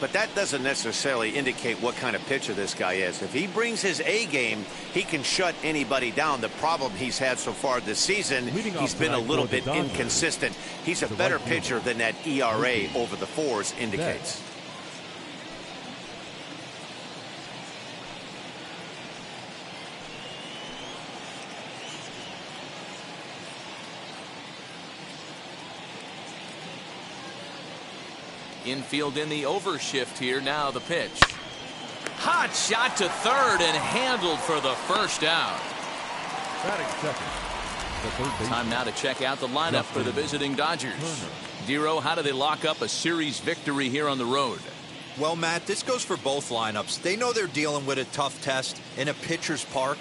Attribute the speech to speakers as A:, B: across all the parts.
A: But that doesn't necessarily indicate what kind of pitcher this guy is. If he brings his A game, he can shut anybody down. The problem he's had so far this season, he's been a little bit inconsistent. He's a better pitcher than that ERA over the 4s indicates.
B: Infield in the overshift here. Now the pitch. Hot shot to third and handled for the first out. Time now to check out the lineup for the visiting Dodgers. Dero, how do they lock up a series victory here on the road?
C: Well, Matt, this goes for both lineups. They know they're dealing with a tough test in a pitcher's park,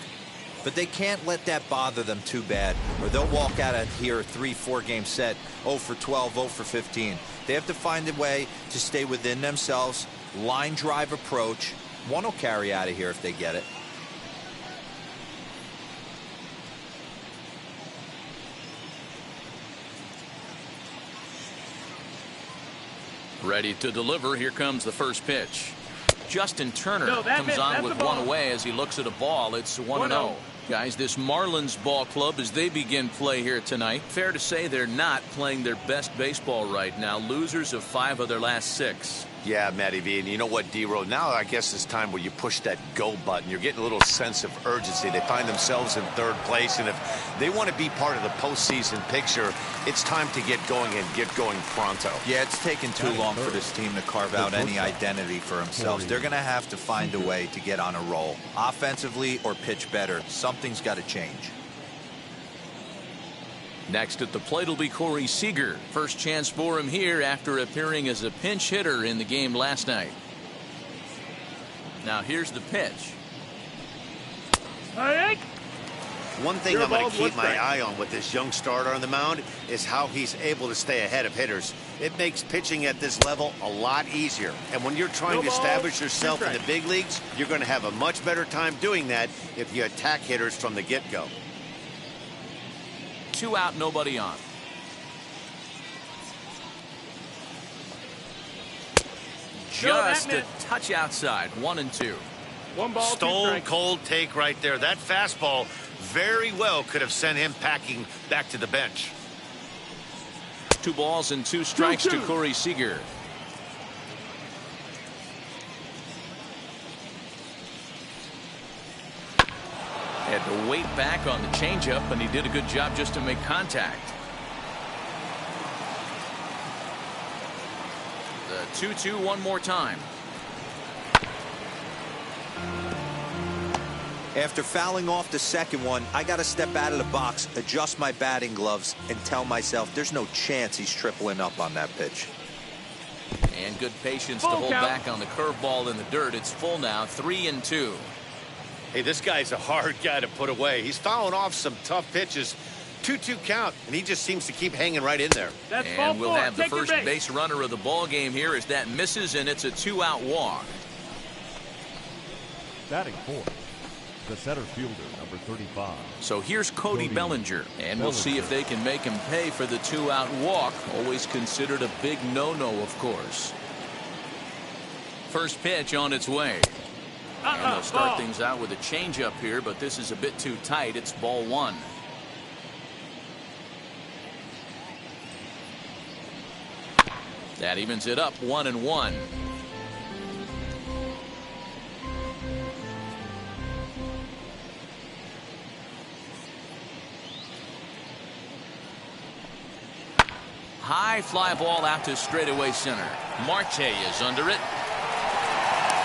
C: but they can't let that bother them too bad, or they'll walk out of here a 3-4 game set 0 for 12, 0 for 15. They have to find a way to stay within themselves. Line drive approach. One will carry out of here if they get it.
B: Ready to deliver. Here comes the first pitch. Justin Turner comes on with one away as he looks at a ball. It's 1-0. Guys, this Marlins ball club, as they begin play here tonight, fair to say they're not playing their best baseball right now. Losers of 5 of their last 6.
A: Yeah, Matty V, and you know what, D-Row, now I guess it's time where you push that go button. You're getting a little sense of urgency. They find themselves in 3rd place, and if they want to be part of the postseason picture, it's time to get going and get going pronto.
C: Yeah, it's taken too long for this team to carve out any identity for themselves. They're going to have to find a way to get on a roll, offensively or pitch better. Something's got to change.
B: Next at the plate will be Corey Seeger. First chance for him here after appearing as a pinch hitter in the game last night. Now here's the pitch.
A: One thing I'm going to keep my eye on with this young starter on the mound is how he's able to stay ahead of hitters. It makes pitching at this level a lot easier. And when you're trying to establish yourself in the big leagues, you're going to have a much better time doing that if you attack hitters from the get-go.
B: 2 out, nobody on. Just a touch outside. 1-2.
D: One ball,
A: Stone cold take right there. That fastball very well could have sent him packing back to the bench.
B: 2 balls and 2 strikes to Corey Seeger. Had to wait back on the changeup, and he did a good job just to make contact. The 2-2 one more time.
C: After fouling off the second one, I got to step out of the box, adjust my batting gloves, and tell myself there's no chance he's tripling up on that pitch.
B: And good patience to hold back on the curveball in the dirt. It's full now, 3-2.
A: Hey, this guy's a hard guy to put away. He's fouling off some tough pitches. 2-2 count, and he just seems to keep hanging right in there.
B: And we'll have the first base runner of the ball game here as that misses, and it's a 2-out walk.
E: Batting 4th, the center fielder, number 35.
B: So here's Cody Bellinger, and we'll see if they can make him pay for the 2-out walk. Always considered a big no-no, of course. First pitch on its way. And they'll start things out with a changeup here, but this is a bit too tight. It's ball 1. That evens it up 1-1. High fly ball out to straightaway center. Marte is under it.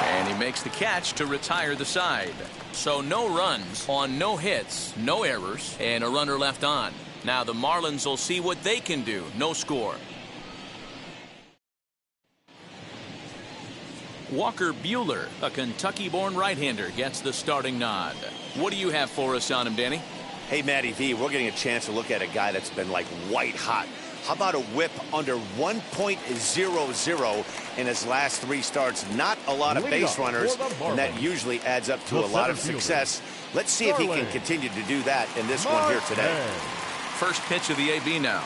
B: And he makes the catch to retire the side. So no runs on no hits, no errors, and a runner left on. Now the Marlins will see what they can do. No score. Walker Buehler, a Kentucky-born right-hander, gets the starting nod. What do you have for us on him, Danny?
A: Hey, Matty V, we're getting a chance to look at a guy that's been like white hot. How about a whip under 1.00 in his last 3 starts? Not a lot of base runners, and that usually adds up to a lot of success. Let's see if he can continue to do that in this one here today.
B: First pitch of the AB now.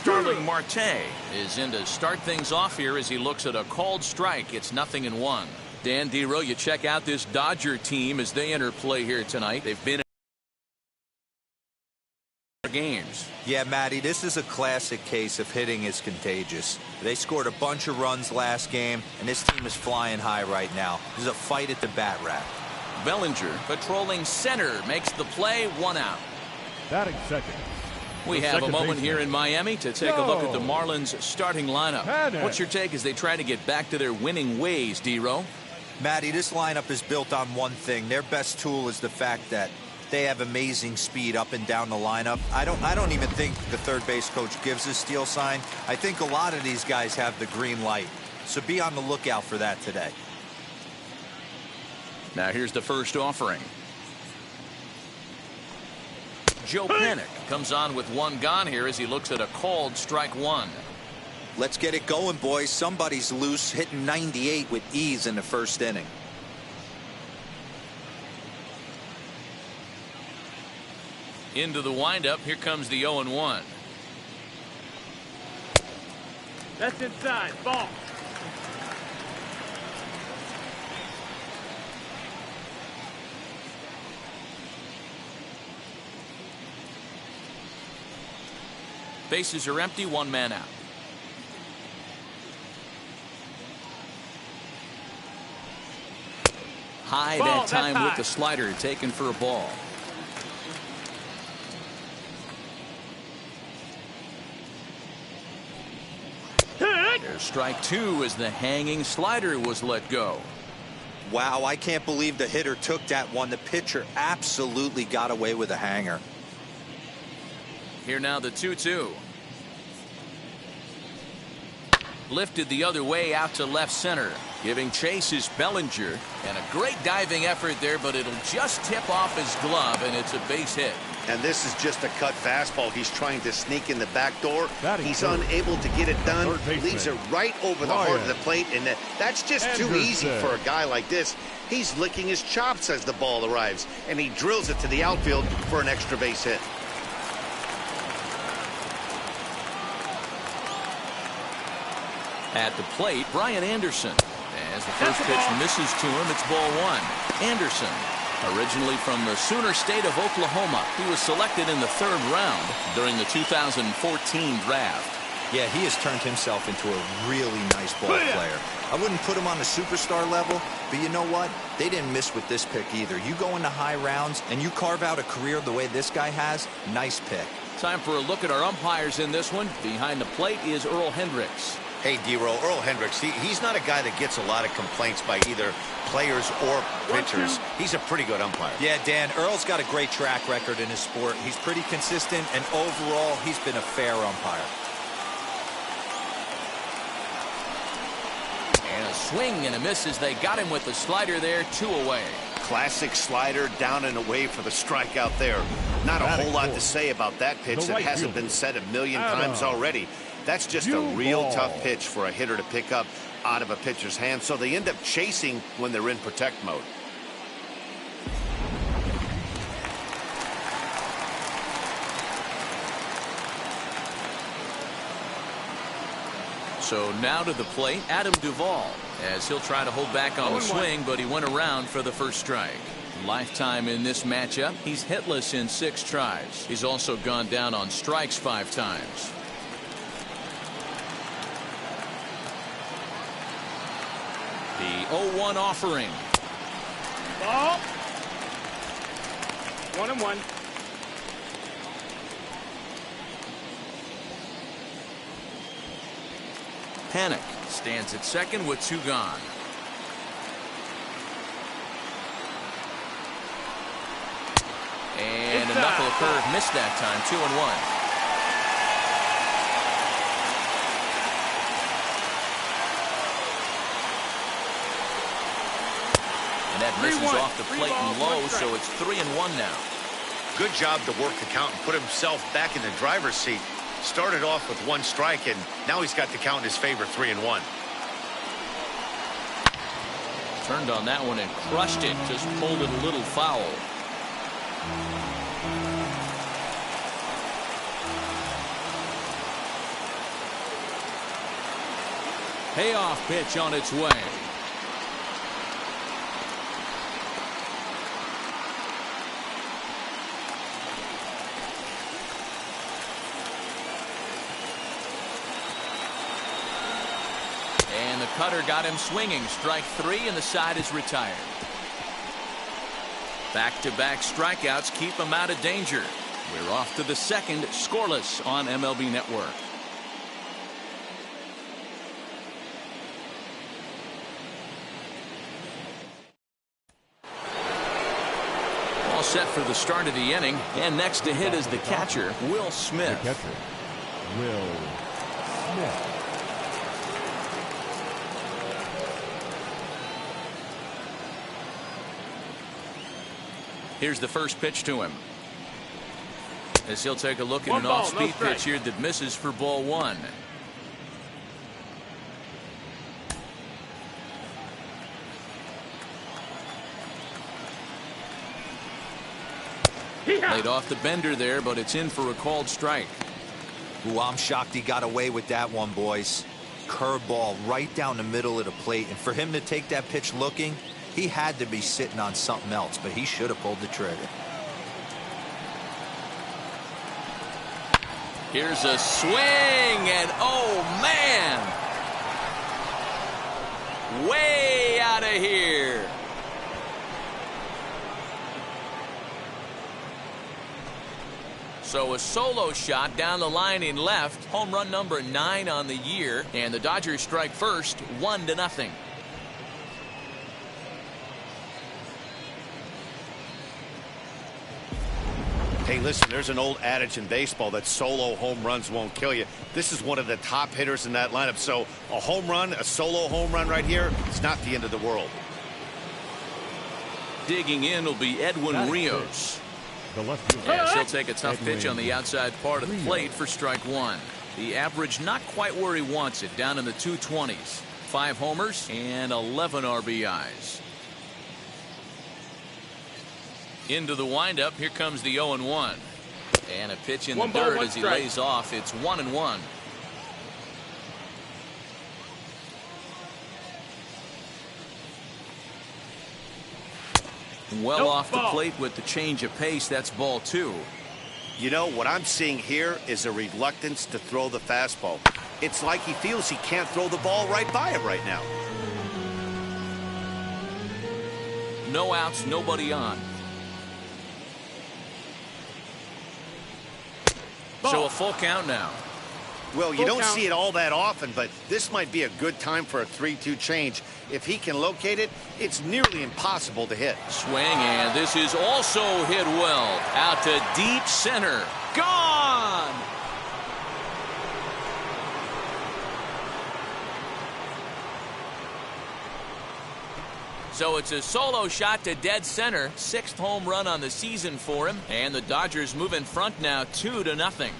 B: Starling Marte is in to start things off here as he looks at a called strike. It's 0-1. Dan Dero, you check out this Dodger team as they enter play here tonight. They've been in games.
C: Yeah, Matty, this is a classic case of hitting is contagious. They scored a bunch of runs last game, and this team is flying high right now. There's a fight at the bat rack.
B: Bellinger patrolling center makes the play, 1 out.
E: Batting second.
B: We have a moment here in Miami to take a look at the Marlins starting lineup. What's your take as they try to get back to their winning ways, Dero?
C: Matty, this lineup is built on one thing. Their best tool is the fact that they have amazing speed up and down the lineup. I don't even think the third base coach gives a steal sign. I think a lot of these guys have the green light. So be on the lookout for that today.
B: Now here's the first offering. Joe Panik comes on with 1 gone here as he looks at a called strike 1.
C: Let's get it going, boys. Somebody's loose, hitting 98 with ease in the first inning.
B: Into the windup. Here comes the 0-1.
D: That's inside. Ball.
B: Bases are empty, 1 man out. High
D: Ball,
B: that time
D: that's
B: with
D: high.
B: the slider, taken for a ball. There's strike 2 as the hanging slider was let go.
C: Wow, I can't believe the hitter took that one. The pitcher absolutely got away with a hanger.
B: Here now the 2-2. Lifted the other way out to left center. Giving chase is Bellinger. And a great diving effort there, but it'll just tip off his glove, and it's a base hit.
A: And this is just a cut fastball. He's trying to sneak in the back door. He's
E: third.
A: unable to get it done. Leaves it right over the heart of the plate, and that's just too easy for a guy like this. He's licking his chops as the ball arrives, and he drills it to the outfield for an extra base hit.
B: At the plate, Brian Anderson. As the first pitch misses to him, it's ball 1. Anderson, originally from the Sooner State of Oklahoma, he was selected in the 3rd round during the 2014 draft.
C: Yeah, he has turned himself into a really nice ball player. I wouldn't put him on the superstar level, but you know what? They didn't miss with this pick either. You go into high rounds and you carve out a career the way this guy has, nice pick.
B: Time for a look at our umpires in this one. Behind the plate is Earl Hendricks.
A: Hey, Dero, Earl Hendricks, he's not a guy that gets a lot of complaints by either players or pitchers. He's a pretty good umpire.
C: Yeah, Dan, Earl's got a great track record in his sport. He's pretty consistent, and overall, he's been a fair umpire.
B: And a swing and a miss as they got him with the slider there, 2 away.
A: Classic slider, down and away for the strikeout there. Not a whole lot to say about that pitch that hasn't been said a million times already. That's just a real tough pitch for a hitter to pick up out of a pitcher's hand, so they end up chasing when they're in protect mode.
B: So now to the plate, Adam Duvall, as he'll try to hold back on the swing, but he went around for the first strike. Lifetime in this matchup, he's hitless in 6 tries. He's also gone down on strikes 5 times. The 0-1 offering.
D: Ball. 1-1.
B: Panik stands at second with 2 gone. And a knuckle curve missed that time. 2-1. And that misses off the plate and low, so it's 3-1 now.
A: Good job to work the count and put himself back in the driver's seat. Started off with 1 strike, and now he's got the count in his favor, 3-1.
B: Turned on that one and crushed it. Just pulled it a little foul. Payoff pitch on its way. And the cutter got him swinging. Strike 3, and the side is retired. Back-to-back strikeouts keep him out of danger. We're off to the second, scoreless on MLB Network. All set for the start of the inning, and next to hit is the catcher, Will Smith.
E: The catcher, Will Smith.
B: Here's the first pitch to him. As he'll take a look at an off-speed pitch here that misses for ball 1. Laid off the bender there, but it's in for a called strike.
C: Ooh, I'm shocked he got away with that one, boys. Curveball right down the middle of the plate, and for him to take that pitch looking, he had to be sitting on something else, but he should have pulled the trigger.
B: Here's a swing, and oh man, way out of here. So a solo shot down the line in left, home run number 9 on the year, and the Dodgers strike first, 1-0.
A: Hey, listen, there's an old adage in baseball that solo home runs won't kill you. This is one of the top hitters in that lineup. So a home run, a solo home run right here, it's not the end of the world.
B: Digging in will be Edwin Rios.
E: The left fielder.
B: Yes, he'll take a tough pitch on the outside part of the plate for strike 1. The average not quite where he wants it, down in the 220s. 5 homers and 11 RBIs. Into the windup, here comes the 0-1. And a pitch in the dirt as he lays off. It's 1-1. Well off the plate with the change of pace. That's ball 2.
A: You know, what I'm seeing here is a reluctance to throw the fastball. It's like he feels he can't throw the ball right by him right now.
B: No outs, nobody on. So a full count now.
A: Well, you don't see it all that often, but this might be a good time for a 3-2 change. If he can locate it, it's nearly impossible to hit.
B: Swing, and this is also hit well. Out to deep center. Gone! So it's a solo shot to dead center. 6th home run on the season for him. And the Dodgers move in front now 2-0.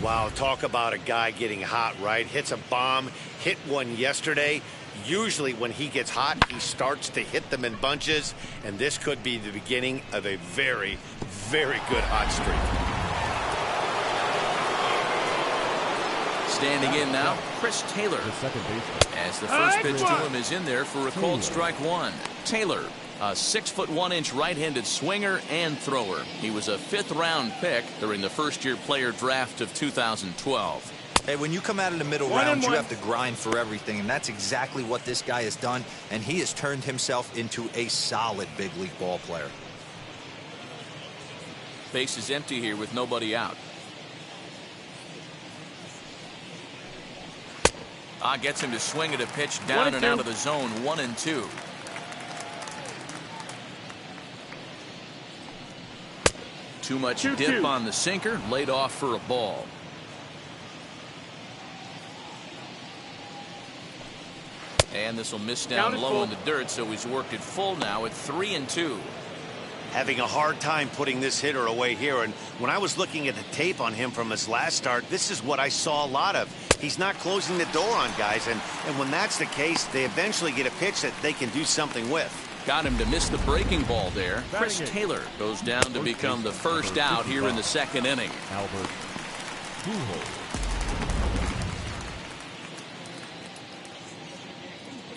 A: Wow, talk about a guy getting hot, right? Hits a bomb, hit one yesterday. Usually when he gets hot, he starts to hit them in bunches. And this could be the beginning of a very, very good hot streak.
B: Standing in now, Chris Taylor.
E: The second baseman.
B: As the first pitch to him is in there for a called strike 1. Taylor, a 6'1" right-handed swinger and thrower. He was a 5th-round pick during the first-year player draft of 2012.
C: Hey, when you come out of the middle rounds, you have to grind for everything, and that's exactly what this guy has done, and he has turned himself into a solid big league ball player.
B: Base is empty here with nobody out. Gets him to swing at a pitch down and out of the zone. 1-2. Too much dip on the sinker. Laid off for a ball. And this will miss down low in the dirt, so he's worked it full now at 3-2.
A: Having a hard time putting this hitter away here. And when I was looking at the tape on him from his last start, this is what I saw a lot of. He's not closing the door on guys. And when that's the case, they eventually get a pitch that they can do something with.
B: Got him to miss the breaking ball there. Chris Taylor goes down to become the first out here in the 2nd inning.
E: Albert Pujols.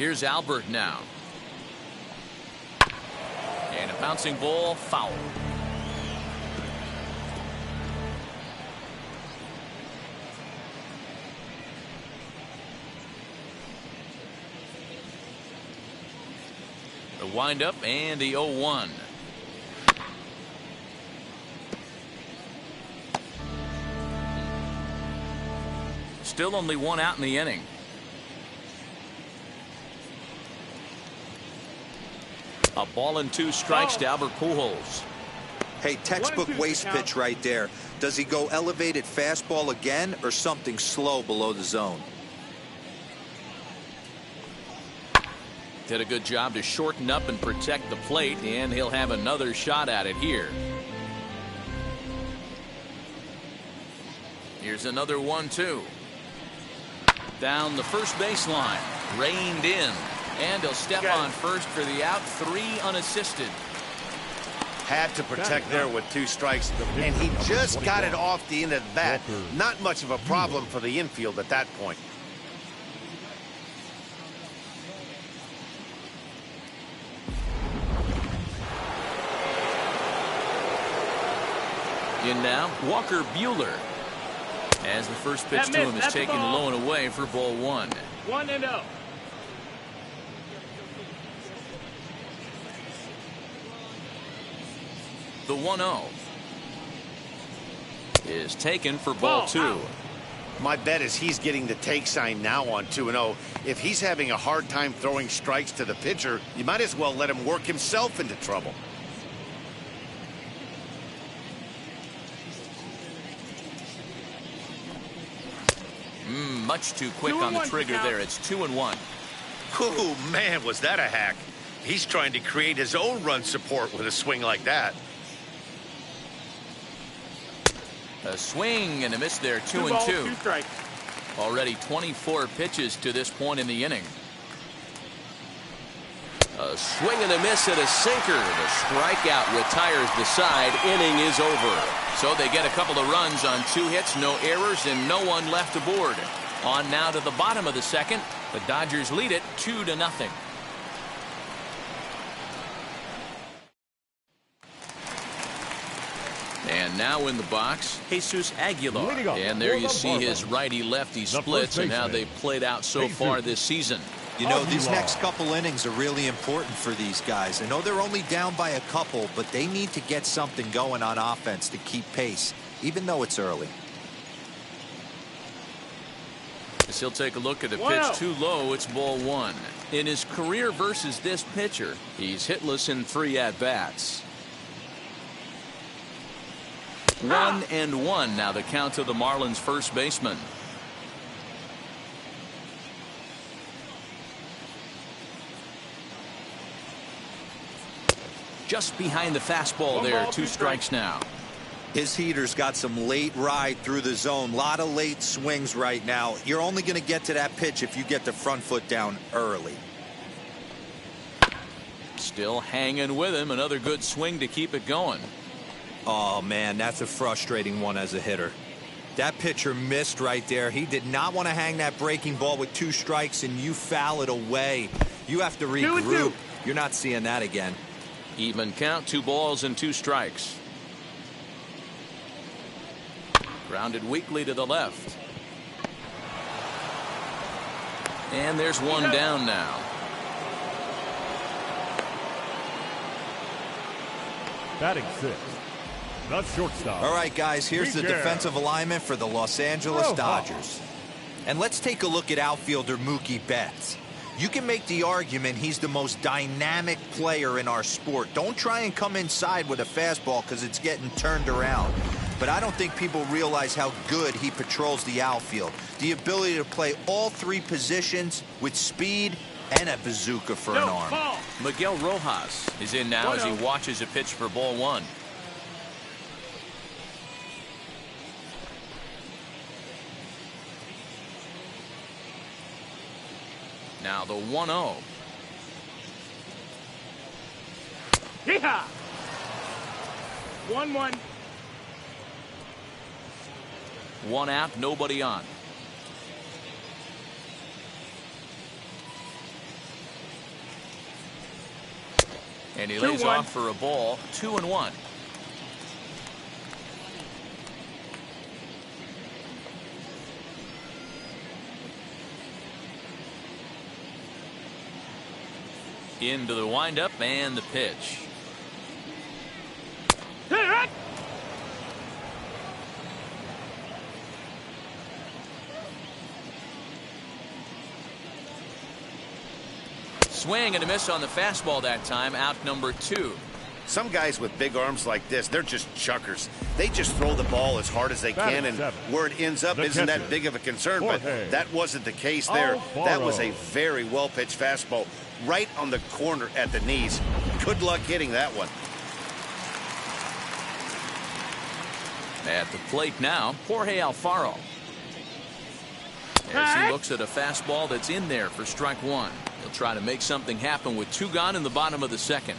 B: Here's Albert now. And a bouncing ball, foul. The windup and the 0-1. Still only one out in the inning. A ball and 2 strikes to Albert Pujols.
C: Hey, textbook waste pitch right there. Does he go elevated fastball again or something slow below the zone?
B: Did a good job to shorten up and protect the plate, and he'll have another shot at it here. Here's another 1-2. Down the first baseline, reined in, and he'll step on first for the out, 3 unassisted.
A: Had to protect there with 2 strikes, and he just got it off the end of the bat. Not much of a problem for the infield at that point.
B: In now, Walker Buehler. As the first pitch to him is taken low and away for ball 1.
D: 1-0.
B: The 1-0 is taken for ball 2.
A: My bet is he's getting the take sign now on 2-0. If he's having a hard time throwing strikes to the pitcher, you might as well let him work himself into trouble.
B: Much too quick on the trigger there. It's 2-1.
A: Oh, man, was that a hack. He's trying to create his own run support with a swing like that.
B: A swing and a miss there, 2-2.
D: 2 strikes.
B: Already 24 pitches to this point in the inning. A swing and a miss and a sinker. The strikeout retires the side. Inning is over. So they get a couple of runs on 2 hits, no errors, and no one left aboard. On now to the bottom of the second. The Dodgers lead it 2-0. And now in the box, Jesus Aguilar. And there you see his righty-lefty splits and how they played out so far this season.
C: You know, these next couple innings are really important for these guys. I know they're only down by a couple, but they need to get something going on offense to keep pace, even though it's early.
B: As he'll take a look at a pitch too low, it's ball 1. In his career versus this pitcher, he's hitless in 3 at-bats. 1-1 now the count to the Marlins first baseman. Just behind the fastball there, 2 strikes now.
C: His heater's got some late ride through the zone. A lot of late swings right now. You're only going to get to that pitch if you get the front foot down early.
B: Still hanging with him. Another good swing to keep it going.
C: Oh, man, that's a frustrating one as a hitter. That pitcher missed right there. He did not want to hang that breaking ball with 2 strikes, and you foul it away. You have to regroup. You're not seeing that again.
B: Even count, 2 balls and 2 strikes. Grounded weakly to the left. And there's one down now.
E: Batting 6. The shortstop.
C: All right, guys, here's the defensive alignment for the Los Angeles Dodgers. And let's take a look at outfielder Mookie Betts. You can make the argument he's the most dynamic player in our sport. Don't try and come inside with a fastball because it's getting turned around. But I don't think people realize how good he patrols the outfield. The ability to play all 3 positions with speed and a bazooka for an arm.
B: Miguel Rojas is in now as he watches a pitch for ball 1. Now the 1-0.
D: Yeehaw! 1-1.
B: 1 out, nobody on. And he lays off for a ball, 2-1. Into the windup and the pitch. Swing and a miss on the fastball that time. Out number 2.
A: Some guys with big arms like this, they're just chuckers. They just throw the ball as hard as they can, and where it ends up isn't that big of a concern, but that wasn't the case there. That was a very well-pitched fastball right on the corner at the knees. Good luck hitting that one.
B: At the plate now, Jorge Alfaro. As he looks at a fastball that's in there for strike 1. He'll try to make something happen with 2 gone in the bottom of the 2nd.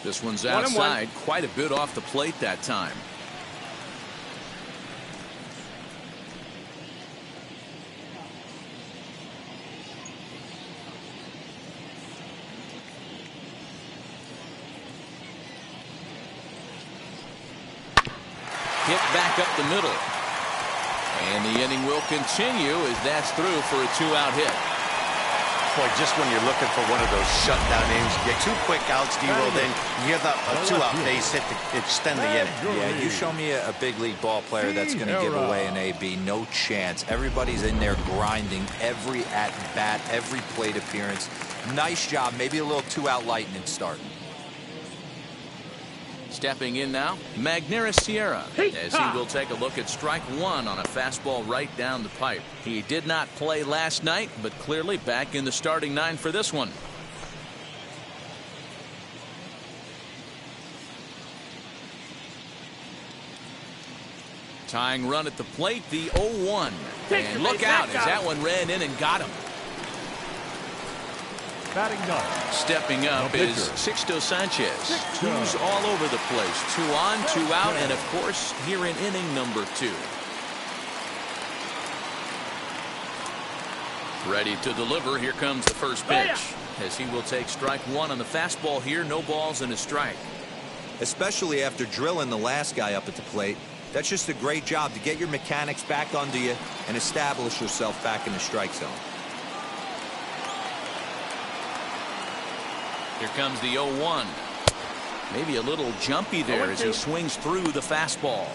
B: This one's outside, quite a bit off the plate that time. Hit back up the middle. And the inning will continue as that's through for a 2-out hit.
A: Boy, just when you're looking for one of those shutdown innings, you get 2 quick outs, D-Roll, then you give up a 2-out base hit to extend the inning.
C: Yeah, you show me a big league ball player that's going to give away an AB. No chance. Everybody's in there grinding every at-bat, every plate appearance. Nice job. Maybe a little 2-out lightning start.
B: Stepping in now, Magneuris Sierra, as he will take a look at strike 1 on a fastball right down the pipe. He did not play last night, but clearly back in the starting 9 for this one. Tying run at the plate, the 0-1. And look out as that one ran in and got him.
E: Batting 9.
B: Stepping up is Sixto Sanchez. 2's all over the place. 2 on, 2 out, and of course here in inning number 2. Ready to deliver. Here comes the first pitch. As he will take strike 1 on the fastball here. No balls and a strike.
C: Especially after drilling the last guy up at the plate. That's just a great job to get your mechanics back under you and establish yourself back in the strike zone.
B: Here comes the 0-1. Maybe a little jumpy there as he swings through the fastball.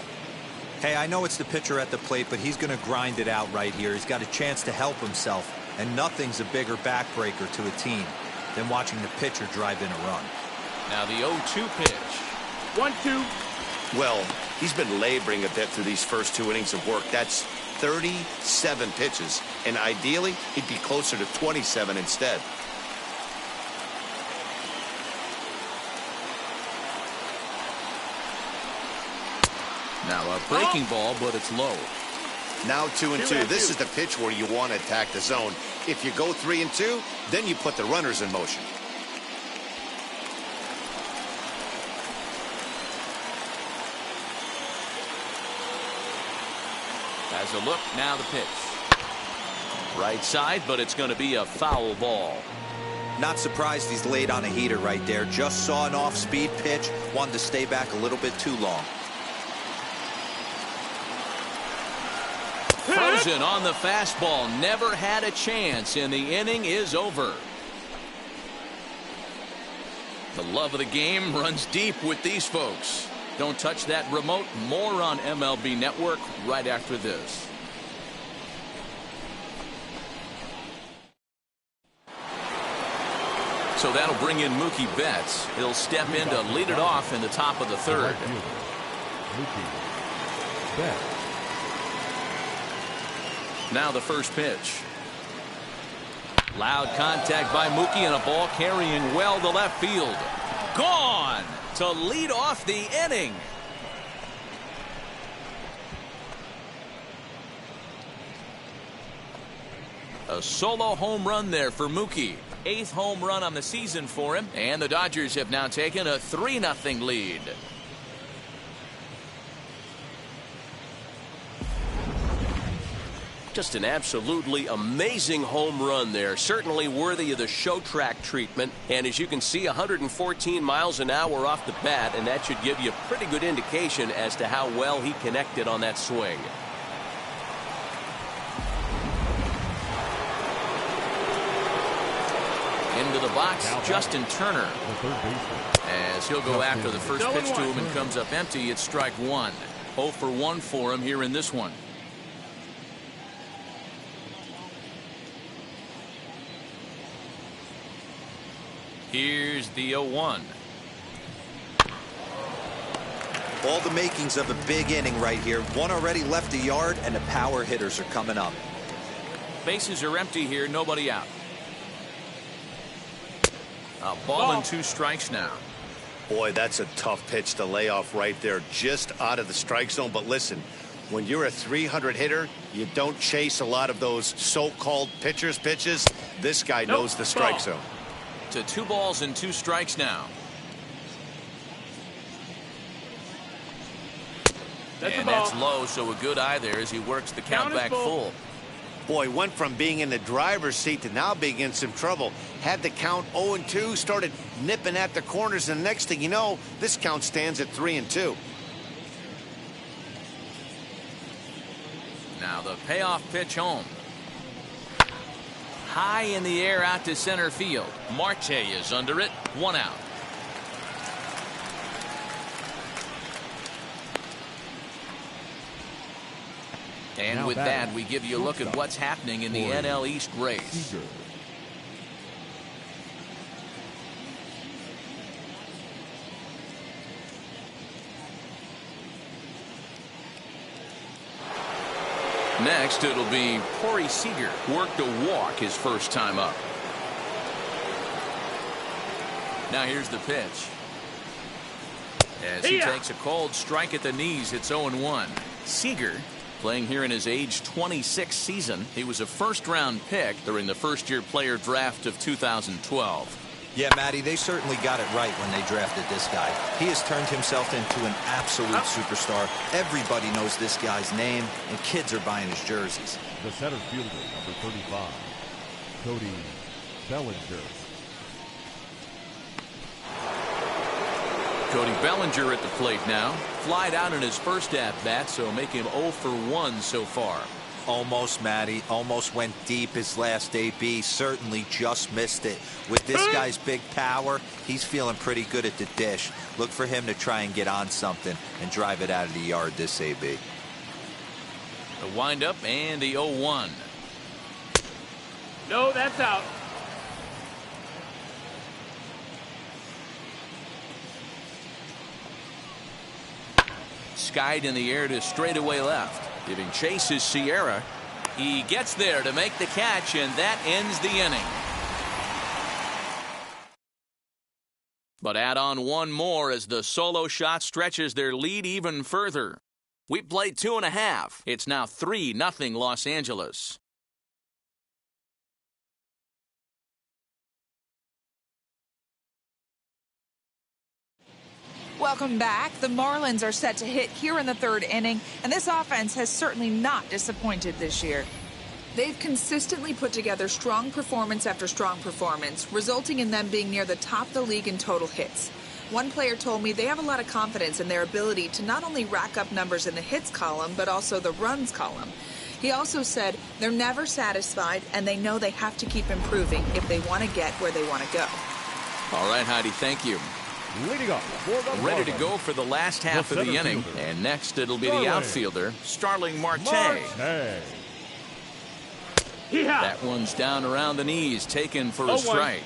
C: Hey, I know it's the pitcher at the plate, but he's going to grind it out right here. He's got a chance to help himself, and nothing's a bigger backbreaker to a team than watching the pitcher drive in a run.
B: Now the 0-2 pitch.
D: 1-2.
A: Well, he's been laboring a bit through these first 2 innings of work. That's 37 pitches, and ideally he'd be closer to 27 instead.
B: Now a breaking ball, but it's low.
A: Now 2-2. This is the pitch where you want to attack the zone. If you go 3-2, then you put the runners in motion.
B: As a look, now the pitch. Right side, but it's going to be a foul ball.
C: Not surprised he's laid on a heater right there. Just saw an off-speed pitch. Wanted to stay back a little bit too long.
B: Frozen on the fastball. Never had a chance, and the inning is over. The love of the game runs deep with these folks. Don't touch that remote. More on MLB Network right after this. So that'll bring in Mookie Betts. He'll step in to lead it off in the top of the 3rd.
E: Mookie Betts.
B: Now the first pitch. Loud contact by Mookie and a ball carrying well to left field. Gone to lead off the inning. A solo home run there for Mookie. 8th home run on the season for him, and the Dodgers have now taken a 3-0 lead.
F: Just an absolutely amazing home run there. Certainly worthy of the show track treatment. And as you can see, 114 miles an hour off the bat, and that should give you a pretty good indication as to how well he connected on that swing.
B: Into the box, Justin Turner. As he'll go after the first pitch to him and comes up empty, it's strike one. 0 for 1 for him here in this one. Here's the 0-1.
C: All the makings of a big inning right here. One already left the yard, and the power hitters are coming up.
B: Bases are empty here, nobody out. A ball and 2 strikes now.
A: Boy, that's a tough pitch to lay off right there, just out of the strike zone. But listen, when you're a 300 hitter, you don't chase a lot of those so-called pitchers' pitches. This guy knows the strike zone.
B: To 2 balls and 2 strikes now. That's low, so a good eye there as he works the count back full.
A: Boy, went from being in the driver's seat to now being in some trouble. Had the count 0-2, started nipping at the corners, and the next thing you know, this count stands at 3-2.
B: Now the payoff pitch home. High in the air out to center field. Marte is under it. 1 out. And now with that, we give you a look at what's happening in the NL East race.
E: Seeger.
B: Next, it'll be Corey Seeger. Worked a walk his first time up. Now here's the pitch. As he takes a cold strike at the knees, it's 0-1. Seeger, playing here in his age 26 season. He was a first-round pick during the first-year player draft of 2012.
C: Yeah, Matty, they certainly got it right when they drafted this guy. He has turned himself into an absolute superstar. Everybody knows this guy's name, and kids are buying his jerseys.
E: The center fielder, number 35, Cody Bellinger.
B: Cody Bellinger at the plate now. Flied out in his first at-bat, so make him 0 for 1 so far.
C: Almost, Matty. Almost went deep his last AB. Certainly just missed it. With this guy's big power, he's feeling pretty good at the dish. Look for him to try and get on something and drive it out of the yard this AB.
B: The windup and the 0-1.
D: No, that's out.
B: Skied in the air to straightaway left. Giving chase is Sierra. He gets there to make the catch, and that ends the inning. But add on one more as the solo shot stretches their lead even further. We played 2.5. It's now 3-0 Los Angeles.
G: Welcome back. The Marlins are set to hit here in the 3rd inning, and this offense has certainly not disappointed this year. They've consistently put together strong performance after strong performance, resulting in them being near the top of the league in total hits. One player told me they have a lot of confidence in their ability to not only rack up numbers in the hits column, but also the runs column. He also said they're never satisfied, and they know they have to keep improving if they want to get where they want to go.
B: All right, Heidi, thank you.
E: Leading up for the
B: Ready to go for the last half of the inning. And next it'll be the outfielder, Starling Marte. That one's down around the knees, taken for a strike.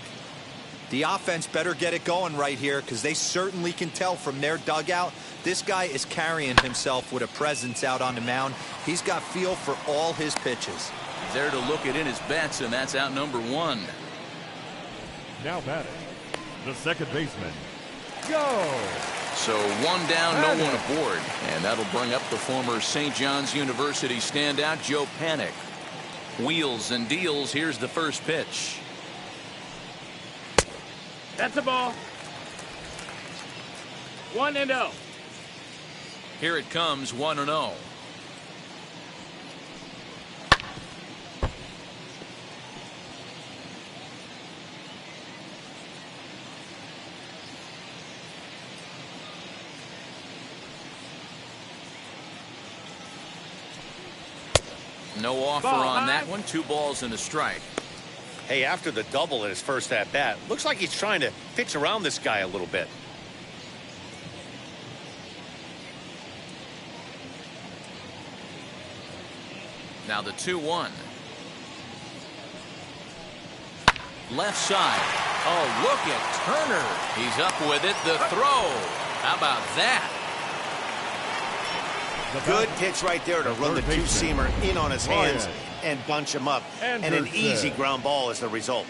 C: The offense better get it going right here, because they certainly can tell from their dugout this guy is carrying himself with a presence out on the mound. He's got feel for all his pitches.
B: He's there to look it in his bets, and that's out number 1.
E: Now batting, the second baseman. Go!
B: So 1 down, no one aboard. And that'll bring up the former St. John's University standout, Joe Panik. Wheels and deals. Here's the first pitch.
D: That's a ball. 1-0.
B: Here it comes, 1-0. No offer on that one. 2 balls and a strike.
A: Hey, after the double in his first at-bat, looks like he's trying to pitch around this guy a little bit.
B: Now the 2-1. Left side. Oh, look at Turner. He's up with it. The throw. How about that?
A: Good pitch right there to run the two-seamer in on his hands and bunch him up. And an easy ground ball is the result.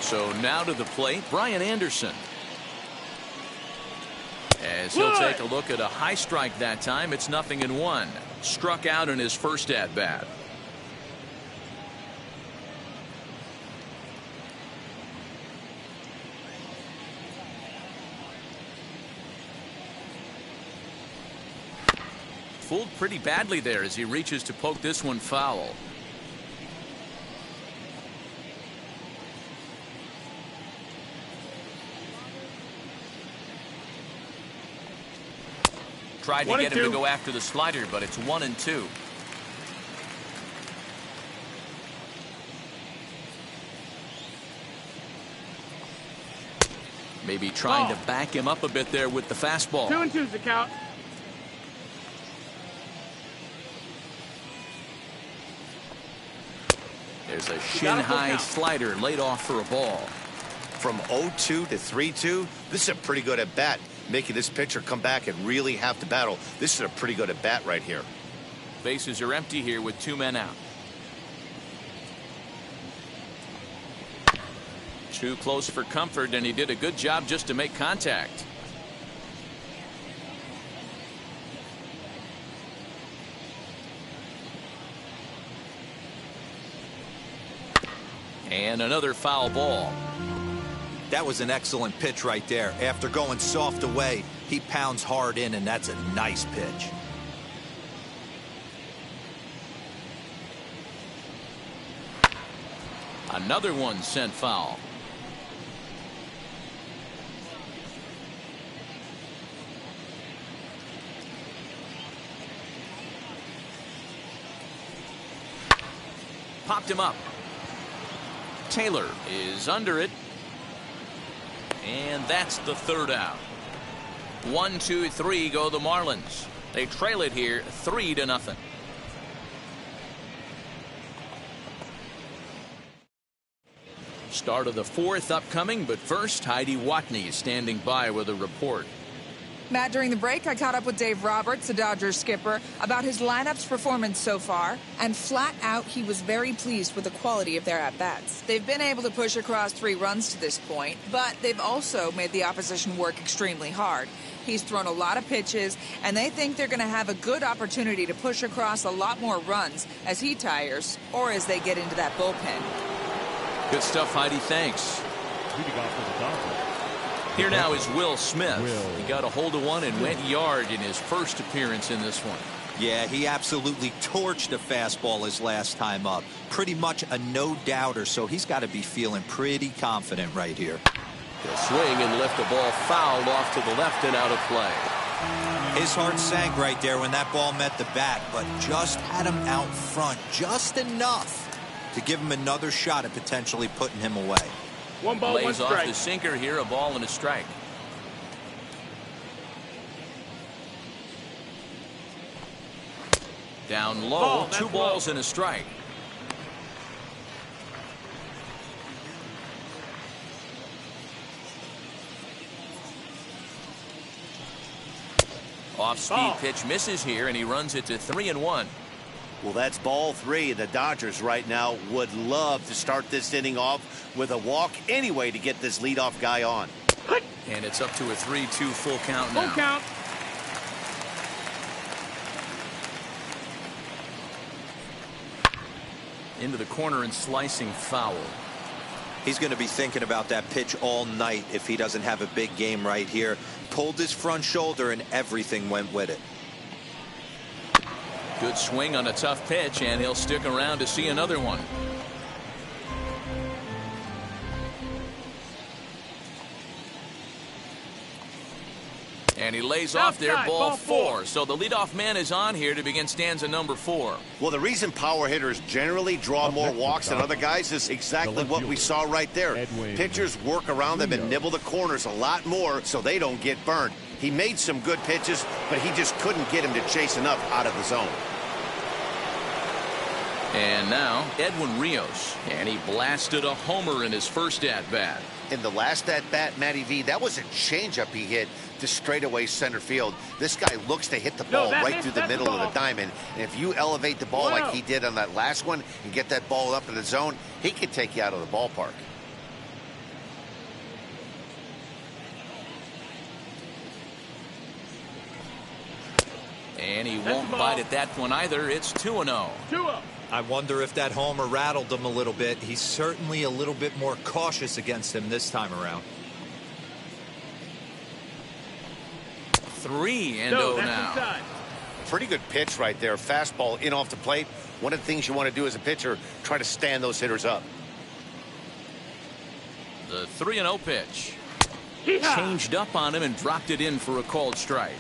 B: So now to the plate, Brian Anderson. As he'll take a look at a high strike that time. It's 0-1. Struck out in his first at-bat. Fooled pretty badly there as he reaches to poke this one foul. Tried to get him to go after the slider, but it's 1-2. Maybe trying to back him up a bit there with the fastball.
D: 2-2's the count.
B: There's a shin-high slider laid off for a ball.
A: From 0-2 to 3-2, this is a pretty good at-bat. Making this pitcher come back and really have to battle. This is a pretty good at-bat right here.
B: Bases are empty here with 2 men out. Too close for comfort, and he did a good job just to make contact. And another foul ball.
C: That was an excellent pitch right there. After going soft away, he pounds hard in, and that's a nice pitch.
B: Another one sent foul. Popped him up. Taylor is under it. And that's the 3rd out. 1, 2, 3 go the Marlins. They trail it here 3-0. Start of the 4th upcoming, but first Heidi Watney is standing by with a report.
G: Matt, during the break, I caught up with Dave Roberts, the Dodgers skipper, about his lineup's performance so far, and flat out, he was very pleased with the quality of their at-bats. They've been able to push across 3 runs to this point, but they've also made the opposition work extremely hard. He's thrown a lot of pitches, and they think they're going to have a good opportunity to push across a lot more runs as he tires or as they get into that bullpen.
B: Good stuff, Heidi. Thanks.
E: Leading off for the Dodgers.
B: Here now is Will Smith. He got a hold of one and went yard in his first appearance in this one.
C: Yeah, he absolutely torched a fastball his last time up. Pretty much a no-doubter, so he's got to be feeling pretty confident right here.
F: He'll swing and lift a ball fouled off to the left and out of play.
C: His heart sank right there when that ball met the bat, but just had him out front just enough to give him another shot at potentially putting him away.
D: 1 ball, 1
B: Lays
D: strike.
B: off the sinker here, a ball and a strike. Down low, 2 balls and a strike. Off-speed pitch misses here, and he runs it to 3-1.
A: Well, that's ball 3. The Dodgers right now would love to start this inning off with a walk anyway to get this leadoff guy on.
B: And it's up to a 3-2 full count now.
D: Full count.
B: Into the corner and slicing foul.
C: He's going to be thinking about that pitch all night if he doesn't have a big game right here. Pulled his front shoulder and everything went with it.
B: Good swing on a tough pitch, and he'll stick around to see another one. And he lays off there, ball 4. So the leadoff man is on here to begin stanza number 4.
A: Well, the reason power hitters generally draw more walks than other guys is exactly what we saw right there. Pitchers work around them and nibble the corners a lot more so they don't get burned. He made some good pitches, but he just couldn't get him to chase enough out of the zone.
B: And now, Edwin Rios. And he blasted a homer in his first at-bat.
A: In the last at-bat, Matty V, that was a changeup he hit to straightaway center field. This guy looks to hit the ball right through the middle of the diamond. And if you elevate the ball like he did on that last one and get that ball up in the zone, he can take you out of the ballpark.
B: And he won't bite at that one either. It's 2-0.
D: 2-0.
C: I wonder if that homer rattled him a little bit. He's certainly a little bit more cautious against him this time around.
B: 3-0 now.
A: Pretty good pitch right there. Fastball in off the plate. One of the things you want to do as a pitcher, try to stand those hitters up.
B: The 3-0 pitch. Changed up on him and dropped it in for a called strike.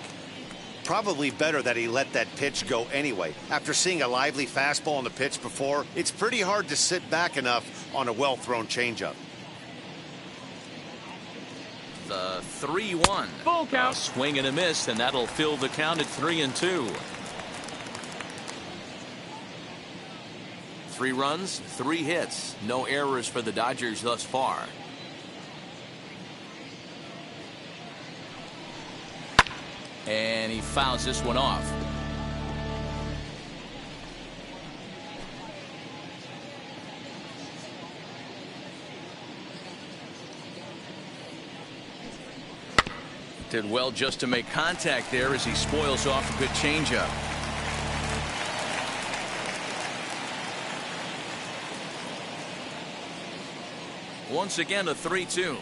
A: Probably better that he let that pitch go anyway. After seeing a lively fastball on the pitch before, it's pretty hard to sit back enough on a well-thrown changeup.
B: The 3-1.
D: Full count.
B: A swing and a miss, and that'll fill the count at 3-2. 3 runs, 3 hits. No errors for the Dodgers thus far. And he fouls this one off. Did well just to make contact there as he spoils off a good changeup. Once again, a 3-2.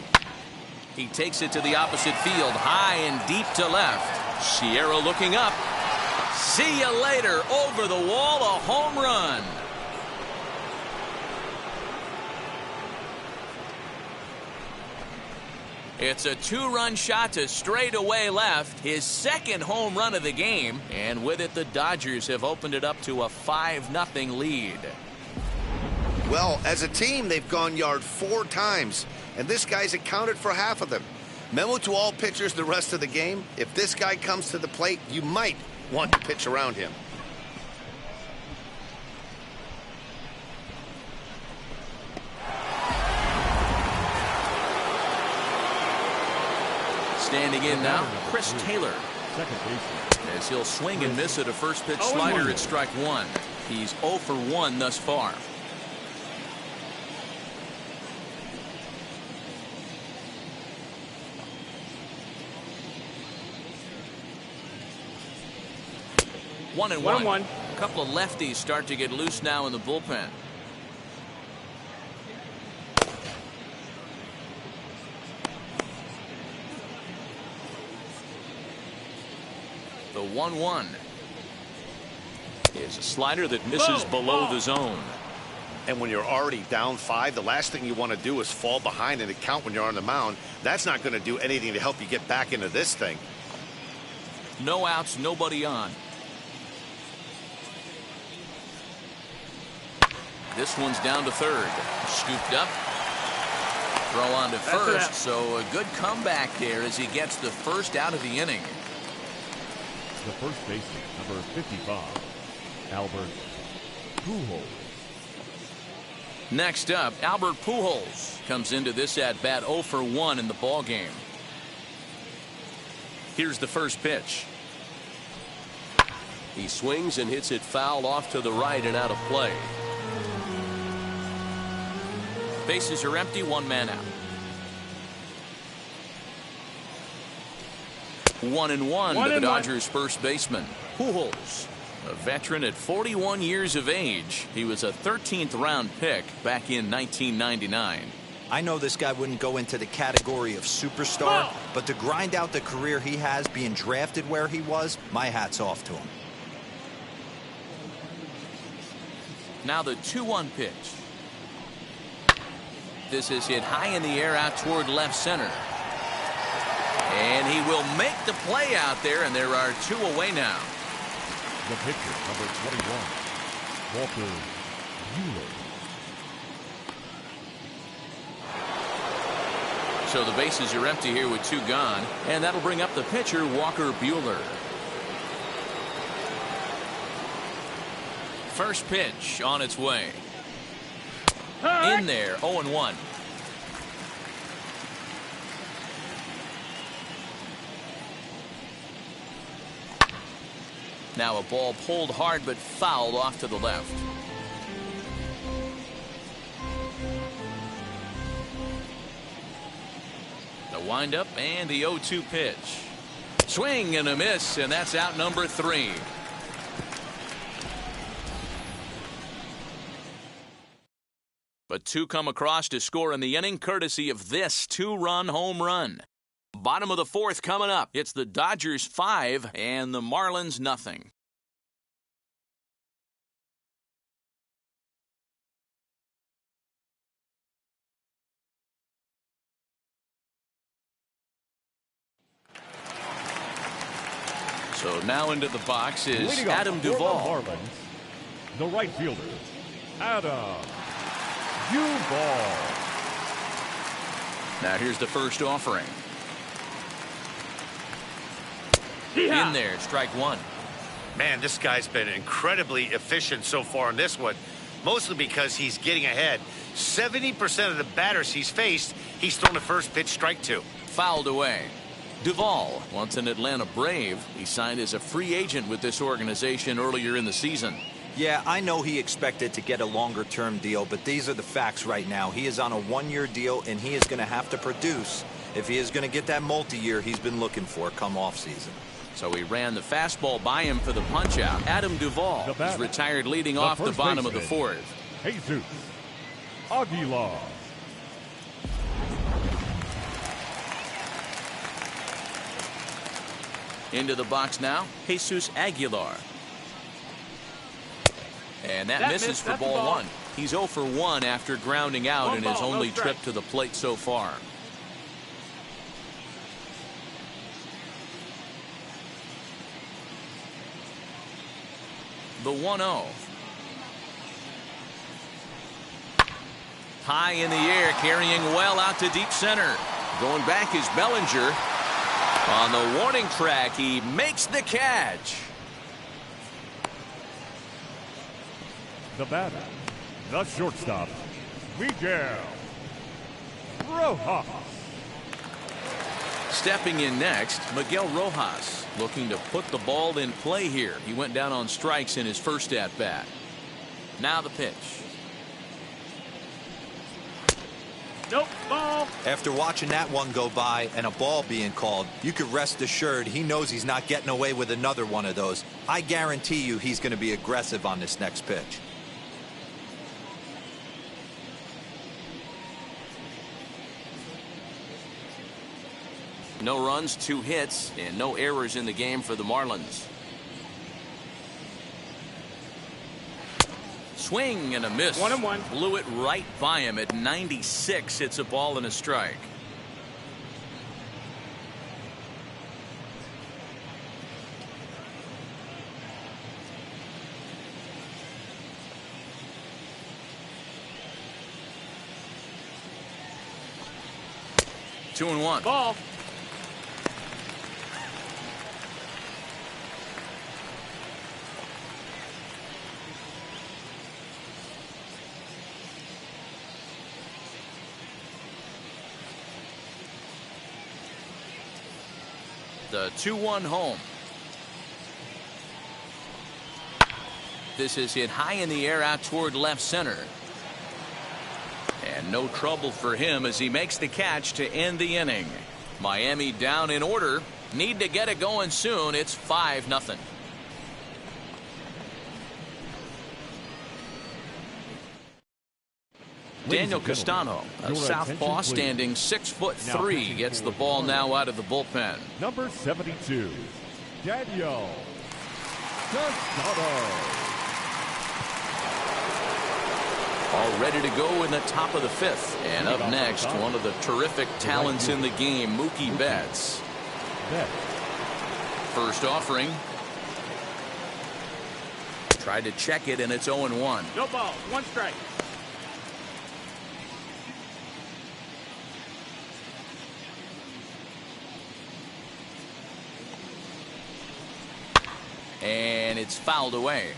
B: He takes it to the opposite field, high and deep to left. Sierra looking up. See you later. Over the wall, a home run. It's a 2-run shot to straightaway left, his second home run of the game, and with it the Dodgers have opened it up to a 5-0 lead.
A: Well, as a team, they've gone yard 4 times, and this guy's accounted for half of them. Memo to all pitchers the rest of the game: if this guy comes to the plate, you might want to pitch around him.
B: Standing in now, Chris Taylor.
E: Second baseman.
B: As he'll swing and miss at a first pitch slider at strike 1. He's 0 for 1 thus far. One and one. A couple of lefties start to get loose now in the bullpen. The 1-1 is a slider that misses below the zone.
A: And when you're already down 5, the last thing you want to do is fall behind in the count when you're on the mound. That's not going to do anything to help you get back into this thing.
B: No outs, nobody on. This one's down to third. Scooped up. Throw on to first. So a good comeback there as he gets the first out of the inning.
E: The first baseman, number 55, Albert Pujols.
B: Next up, Albert Pujols comes into this at-bat 0 for 1 in the ballgame. Here's the first pitch.
F: He swings and hits it foul off to the right and out of play.
B: Bases are empty, 1 man out. 1-1 to the Dodgers first baseman. Pujols, a veteran at 41 years of age. He was a 13th round pick back in 1999.
C: I know this guy wouldn't go into the category of superstar, but to grind out the career he has being drafted where he was, my hat's off to him.
B: Now the 2-1 pitch. This is hit high in the air out toward left center. And he will make the play out there, and there are 2 away now.
E: The pitcher, number 21, Walker Buehler.
B: So the bases are empty here with 2 gone, and that'll bring up the pitcher, Walker Buehler. First pitch on its way. In there, 0-1. Now a ball pulled hard but fouled off to the left. The windup and the 0-2 pitch. Swing and a miss, and that's out number 3. But 2 come across to score in the inning, courtesy of this 2-run home run. Bottom of the 4th coming up. It's the Dodgers 5 and the Marlins nothing. So now into the box is
E: Leading
B: Adam Duvall.
E: The Marlins, the right fielder, Adam Duvall.
B: Now here's the first offering.
D: Yeah.
B: In there, strike 1.
A: Man, this guy's been incredibly efficient so far in this one, mostly because he's getting ahead. 70% of the batters he's faced, he's thrown the first pitch, strike 2.
B: Fouled away. Duvall, once an Atlanta Brave, he signed as a free agent with this organization earlier in the season.
C: Yeah, I know he expected to get a longer-term deal, but these are the facts right now. He is on a 1-year deal, and he is going to have to produce if he is going to get that multi-year he's been looking for come off-season.
B: So he ran the fastball by him for the punch-out. Adam Duvall is retired leading off the bottom of the 4th.
E: Jesus Aguilar.
B: Into the box now, Jesus Aguilar. And that misses for ball 1. He's 0 for 1 after grounding out in his only trip to the plate so far. The 1-0. High in the air, carrying well out to deep center. Going back is Bellinger. On the warning track, he makes the catch.
E: The batter, the shortstop, Miguel Rojas.
B: Stepping in next, Miguel Rojas, looking to put the ball in play here. He went down on strikes in his first at-bat. Now the pitch.
D: Nope, ball.
C: After watching that one go by and a ball being called, you could rest assured he knows he's not getting away with another one of those. I guarantee you he's going to be aggressive on this next pitch.
B: No runs, 2 hits, and no errors in the game for the Marlins. Swing and a miss.
D: 1-1.
B: Blew it right by him at 96. It's a ball and a strike. Two and one.
D: Ball.
B: The 2-1 home. This is hit high in the air out toward left center. And no trouble for him as he makes the catch to end the inning. Miami down in order. Need to get it going soon. It's 5-0. Daniel Castano, a southpaw standing 6'3", gets the ball now out of the bullpen.
E: Number 72, Daniel Castano.
B: All ready to go in the top of the 5th. And up next, one of the terrific talents in the game, Mookie Betts.
E: Bet.
B: First offering. Tried to check it, and it's 0-1.
D: No ball, 1 strike.
B: And it's fouled away.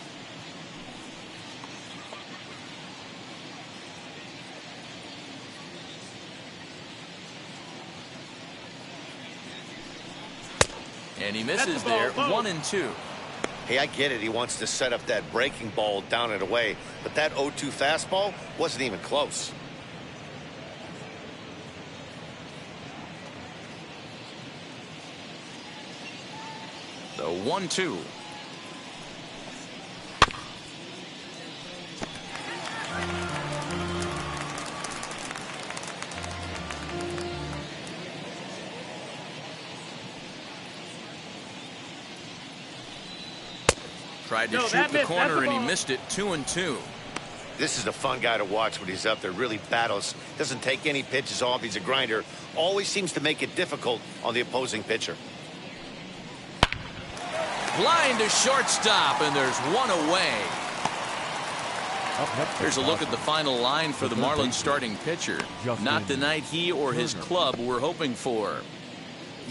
B: And he misses there. 1-2.
A: Hey, I get it. He wants to set up that breaking ball down and away, but that 0-2 fastball wasn't even close.
B: The 1-2. Tried to shoot the corner, and he missed it. 2-2.
A: This is a fun guy to watch when he's up there. Really battles. Doesn't take any pitches off. He's a grinder. Always seems to make it difficult on the opposing pitcher.
B: Line to shortstop, and there's one away. Here's a look at the final line for the Marlins starting pitcher. Not the night he or his club were hoping for.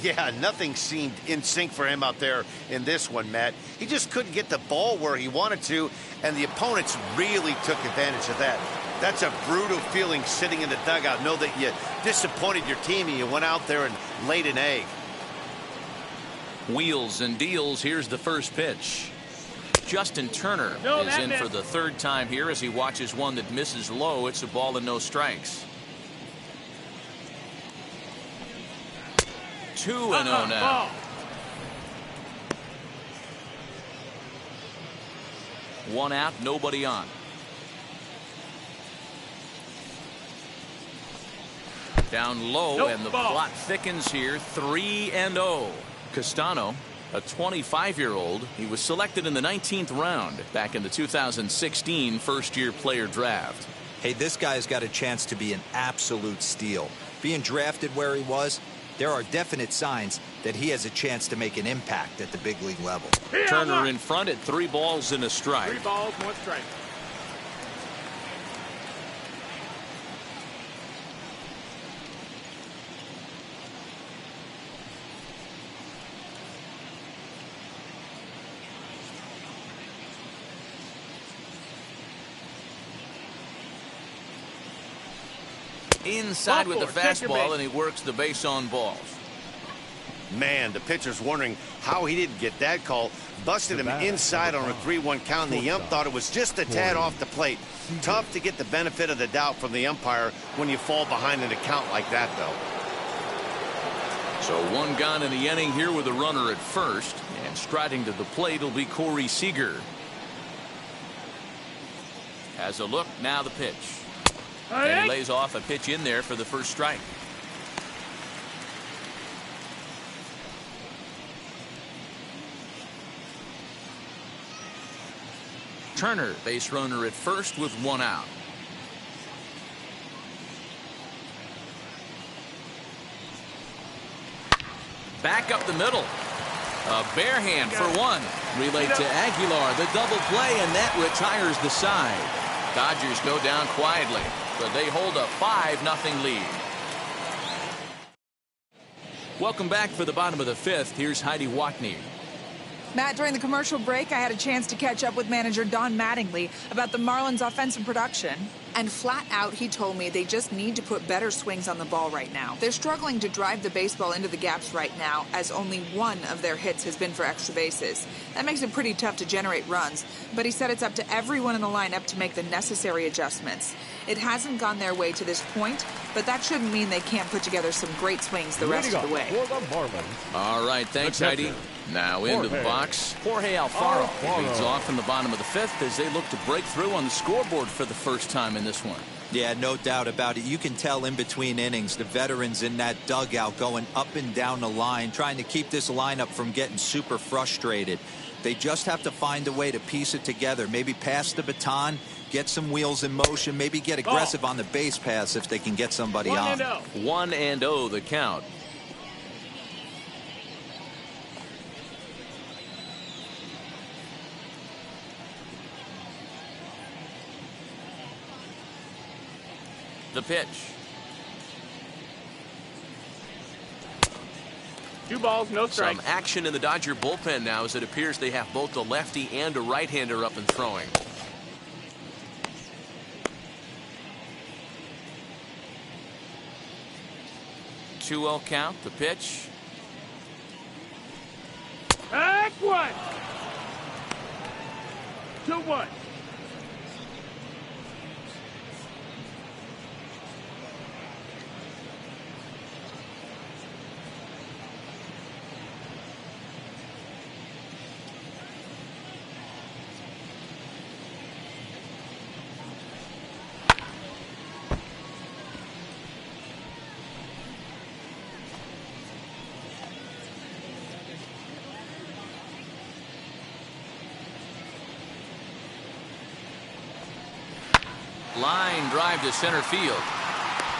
A: Yeah, nothing seemed in sync for him out there in this one, Matt. He just couldn't get the ball where he wanted to, and the opponents really took advantage of that. That's a brutal feeling sitting in the dugout. Know that you disappointed your team and you went out there and laid an egg.
B: Wheels and deals. Here's the first pitch. Justin Turner is in for the third time here as he watches one that misses low. It's a ball and no strikes. 2-0 now. 1 out, nobody on. Down low, and the plot thickens here. 3-0. Castano, a 25-year-old. He was selected in the 19th round back in the 2016 first-year player draft.
C: Hey, this guy's got a chance to be an absolute steal. Being drafted where he was, there are definite signs that he has a chance to make an impact at the big league level.
B: Turner in front at 3 balls and a strike.
D: 3 balls, 1 strike.
B: Inside with the fastball, and he works the base on balls.
A: Man, the pitcher's wondering how he didn't get that call. Busted him inside on a 3-1 count, and the ump thought it was just a tad off the plate. Tough to get the benefit of the doubt from the umpire when you fall behind in a count like that, though.
B: So 1 gone in the inning here with a runner at first, and striding to the plate will be Corey Seeger. Has a look, now the pitch. And he lays off a pitch in there for the first strike. Turner, base runner at first with 1 out. Back up the middle. A bare hand for 1. Relay to Aguilar, the double play, and that retires the side. Dodgers go down quietly, but they hold a 5-0 lead. Welcome back for the bottom of the 5th. Here's Heidi Watney.
G: Matt, during the commercial break, I had a chance to catch up with manager Don Mattingly about the Marlins' offensive production. And flat out, he told me they just need to put better swings on the ball right now. They're struggling to drive the baseball into the gaps right now, as only 1 of their hits has been for extra bases. That makes it pretty tough to generate runs, but he said it's up to everyone in the lineup to make the necessary adjustments. It hasn't gone their way to this point, but that shouldn't mean they can't put together some great swings the rest of the way.
B: All right, thanks, Heidi. Now into the box, Jorge Alfaro. He leads off in the bottom of the 5th as they look to break through on the scoreboard for the first time in this one.
C: Yeah, no doubt about it. You can tell in between innings, the veterans in that dugout going up and down the line, trying to keep this lineup from getting super frustrated. They just have to find a way to piece it together. Maybe pass the baton, get some wheels in motion, maybe get aggressive on the base pass if they can get somebody on.
B: 1-0 the count. The pitch.
D: 2 balls, no strikes.
B: Some action in the Dodger bullpen now, as it appears they have both a lefty and a right-hander up and throwing. Two-0 count. The pitch.
D: Back one. 2-1.
B: Line drive to center field.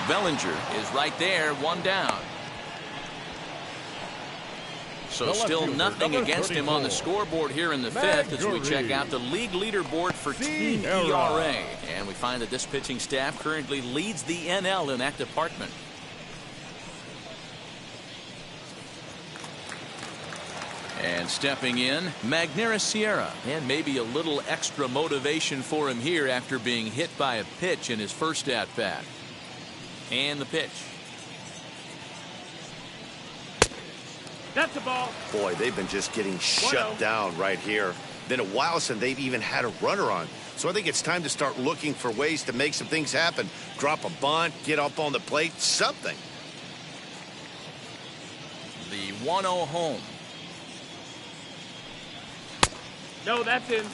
B: Bellinger is right there, 1 down. So still nothing against him on the scoreboard here in the 5th as we check out the league leaderboard for team ERA. And we find that this pitching staff currently leads the NL in that department. And stepping in, Magneuris Sierra. And maybe a little extra motivation for him here after being hit by a pitch in his first at-bat. And the pitch.
D: That's a ball.
A: Boy, they've been just getting shut down right here. Been a while since they've even had a runner on. So I think it's time to start looking for ways to make some things happen. Drop a bunt, get up on the plate, something.
B: The 1-0 home.
D: No, that's in.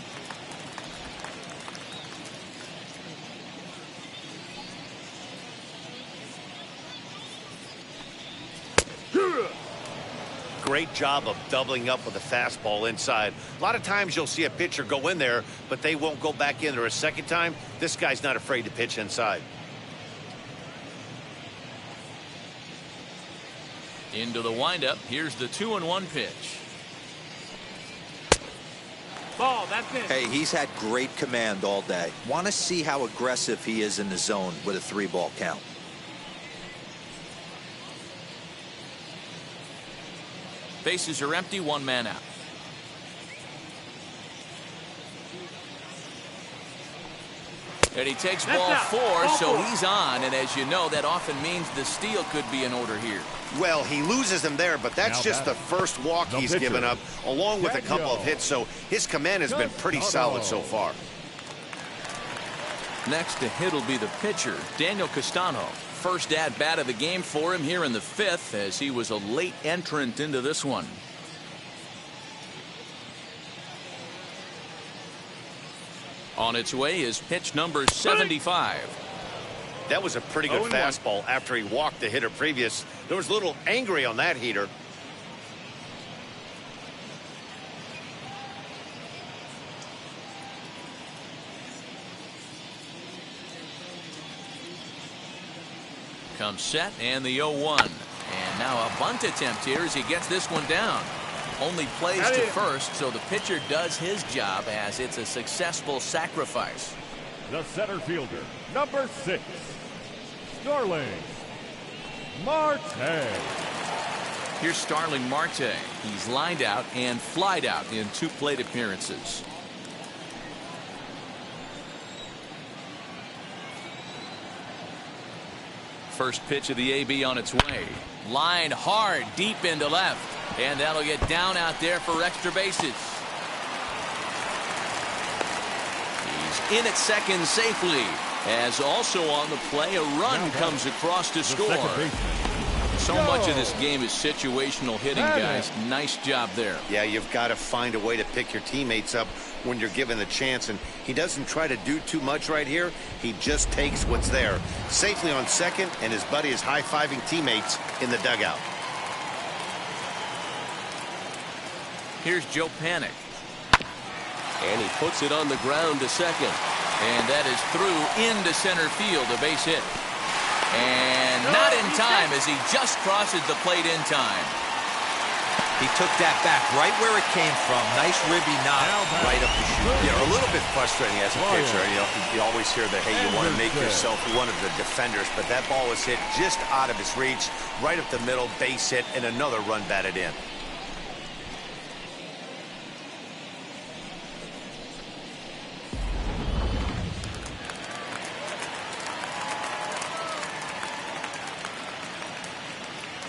A: Great job of doubling up with a fastball inside. A lot of times you'll see a pitcher go in there, but they won't go back in there a second time. This guy's not afraid to pitch inside.
B: Into the windup. Here's the 2-1 pitch.
D: Ball, that's it.
C: Hey, he's had great command all day. Want to see how aggressive he is in the zone with a 3-ball count.
B: Bases are empty, 1 man out. And he takes ball 4, so he's on. And as you know, that often means the steal could be in order here.
A: Well, he loses them there, but that's just the first walk he's given up, along with a couple of hits. So his command has been pretty solid so far.
B: Next to hit will be the pitcher, Daniel Castano. First at-bat of the game for him here in the 5th, as he was a late entrant into this one. On its way is pitch number 75.
A: That was a pretty good fastball after he walked the hitter previous. There was a little angry on that heater.
B: Comes set and the 0-1. And now a bunt attempt here as he gets this one down. Only plays to first, so the pitcher does his job as it's a successful sacrifice.
E: The center fielder, number 6, Starling Marte.
B: Here's Starling Marte. He's lined out and flied out in 2 plate appearances. First pitch of the AB on its way. Line hard deep into left. And that'll get down out there for extra bases. He's in at second safely. As also on the play, a run comes across to score. So much of this game is situational hitting, guys. Nice job there.
A: Yeah, you've got to find a way to pick your teammates up when you're given the chance, and he doesn't try to do too much right here. He just takes what's there. Safely on second, and his buddy is high-fiving teammates in the dugout.
B: Here's Joe Panik.
F: And he puts it on the ground to second.
B: And that is through into center field, a base hit. And not in time as he just crosses the plate in time.
C: He took that back right where it came from. Nice ribby knock right up the chute.
A: Yeah, a little bit frustrating as a pitcher. You always hear that, hey, you want to make yourself one of the defenders, but that ball was hit just out of his reach, right up the middle, base hit, and another run batted in.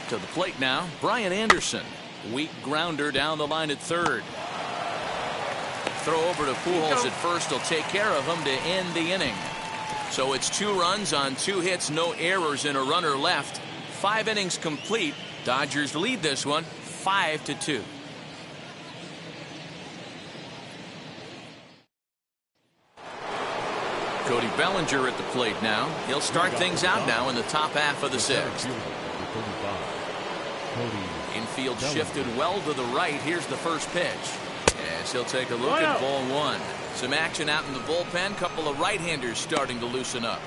B: To the plate now, Brian Anderson. Weak grounder down the line at third. Throw over to Pujols at first will take care of him to end the inning. So it's 2 runs on 2 hits, no errors, and a runner left. 5 innings complete. Dodgers lead this one 5-2. Cody Bellinger at the plate now. He'll start things out now in the top half of the 6th. Infield shifted well to the right. Here's the first pitch. As he'll take a look at ball 1. Some action out in the bullpen. Couple of right-handers starting to loosen up.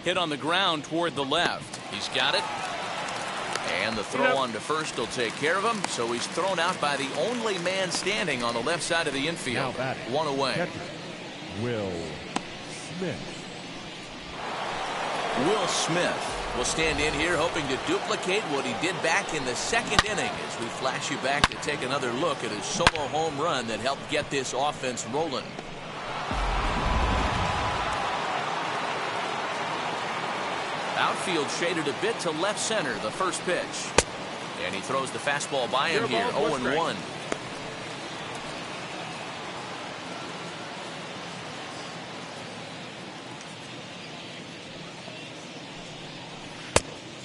B: Hit on the ground toward the left. He's got it. And the throw on to first will take care of him. So he's thrown out by the only man standing on the left side of the infield. 1 away.
E: Catcher, Will Smith.
B: Will Smith will stand in here hoping to duplicate what he did back in the 2nd inning as we flash you back to take another look at his solo home run that helped get this offense rolling. Outfield shaded a bit to left center, the first pitch. And he throws the fastball by him here, 0-1.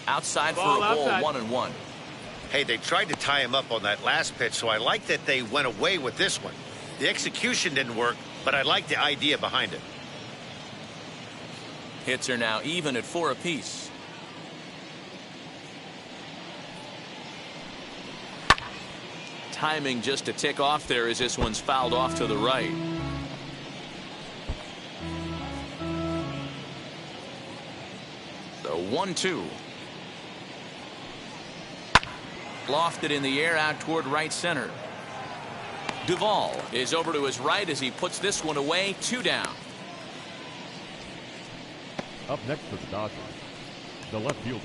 B: Outside for a ball, 1-1.
A: Hey, they tried to tie him up on that last pitch, so I like that they went away with this one. The execution didn't work, but I like the idea behind it.
B: Hits are now even at 4 apiece. Timing just a tick off there as this one's fouled off to the right. So 1-2. Lofted in the air out toward right center. Duvall is over to his right as he puts this one away. 2 down.
E: Up next for the Dodgers, the left fielder,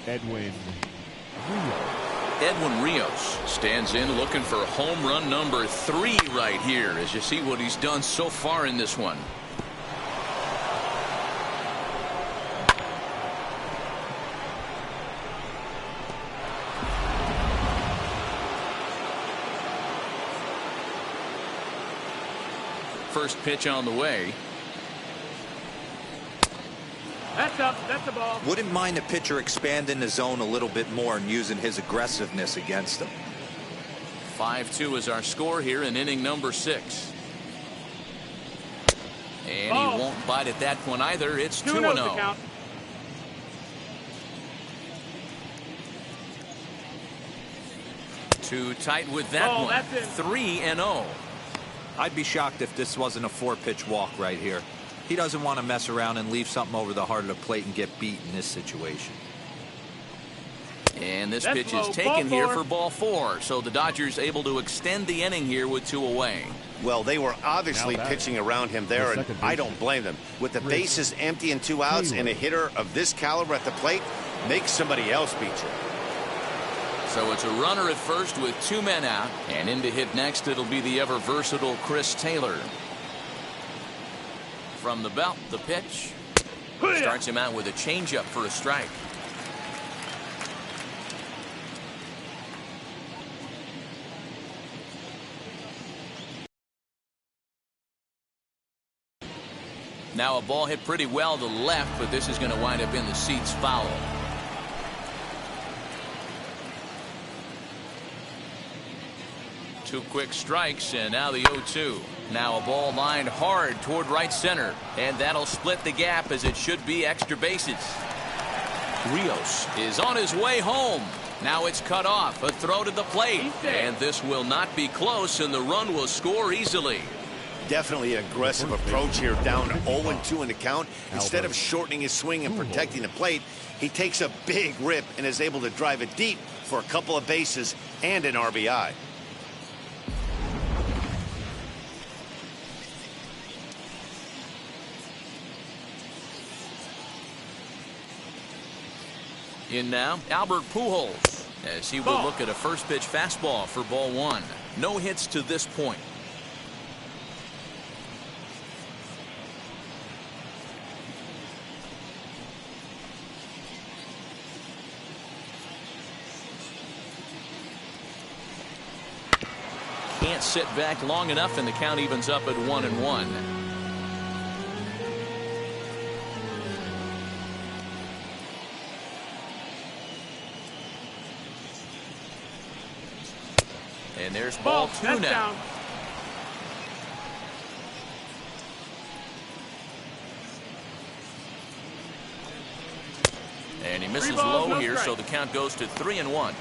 E: Edwin Rios.
B: Edwin Rios stands in looking for home run number 3 right here as you see what he's done so far in this one. First pitch on the way.
D: That's up. That's a ball.
C: Wouldn't mind a pitcher expanding the zone a little bit more and using his aggressiveness against him.
B: 5-2 is our score here in inning number 6. And he won't bite at that one either. It's 2-0. Too tight with that one. 3-0.
C: I'd be shocked if this wasn't a 4-pitch walk right here. He doesn't want to mess around and leave something over the heart of the plate and get beat in this situation.
B: And this pitch is taken here for ball 4. So the Dodgers able to extend the inning here with 2 away.
A: Well, they were obviously pitching around him there, and I don't blame them. With the bases empty and 2 outs and a hitter of this caliber at the plate, make somebody else beat you.
B: So it's a runner at first with 2 men out. And in to hit next, it'll be the ever versatile Chris Taylor. From the belt, the pitch. Starts him out with a changeup for a strike. Now a ball hit pretty well to left, but this is going to wind up in the seats foul. Two quick strikes, and now the 0-2. Now a ball lined hard toward right center, and that'll split the gap as it should be extra bases. Rios is on his way home. Now it's cut off. A throw to the plate, and this will not be close, and the run will score easily.
A: Definitely an aggressive approach here, down 0-2 in the count. Instead of shortening his swing and protecting the plate, he takes a big rip and is able to drive it deep for a couple of bases and an RBI.
B: In now, Albert Pujols, as he will look at a first pitch fastball for ball one. No hits to this point. Can't sit back long enough, and the count evens up at 1-1. And there's ball two now.
D: Down.
B: And he misses low here, so the count goes to 3-1.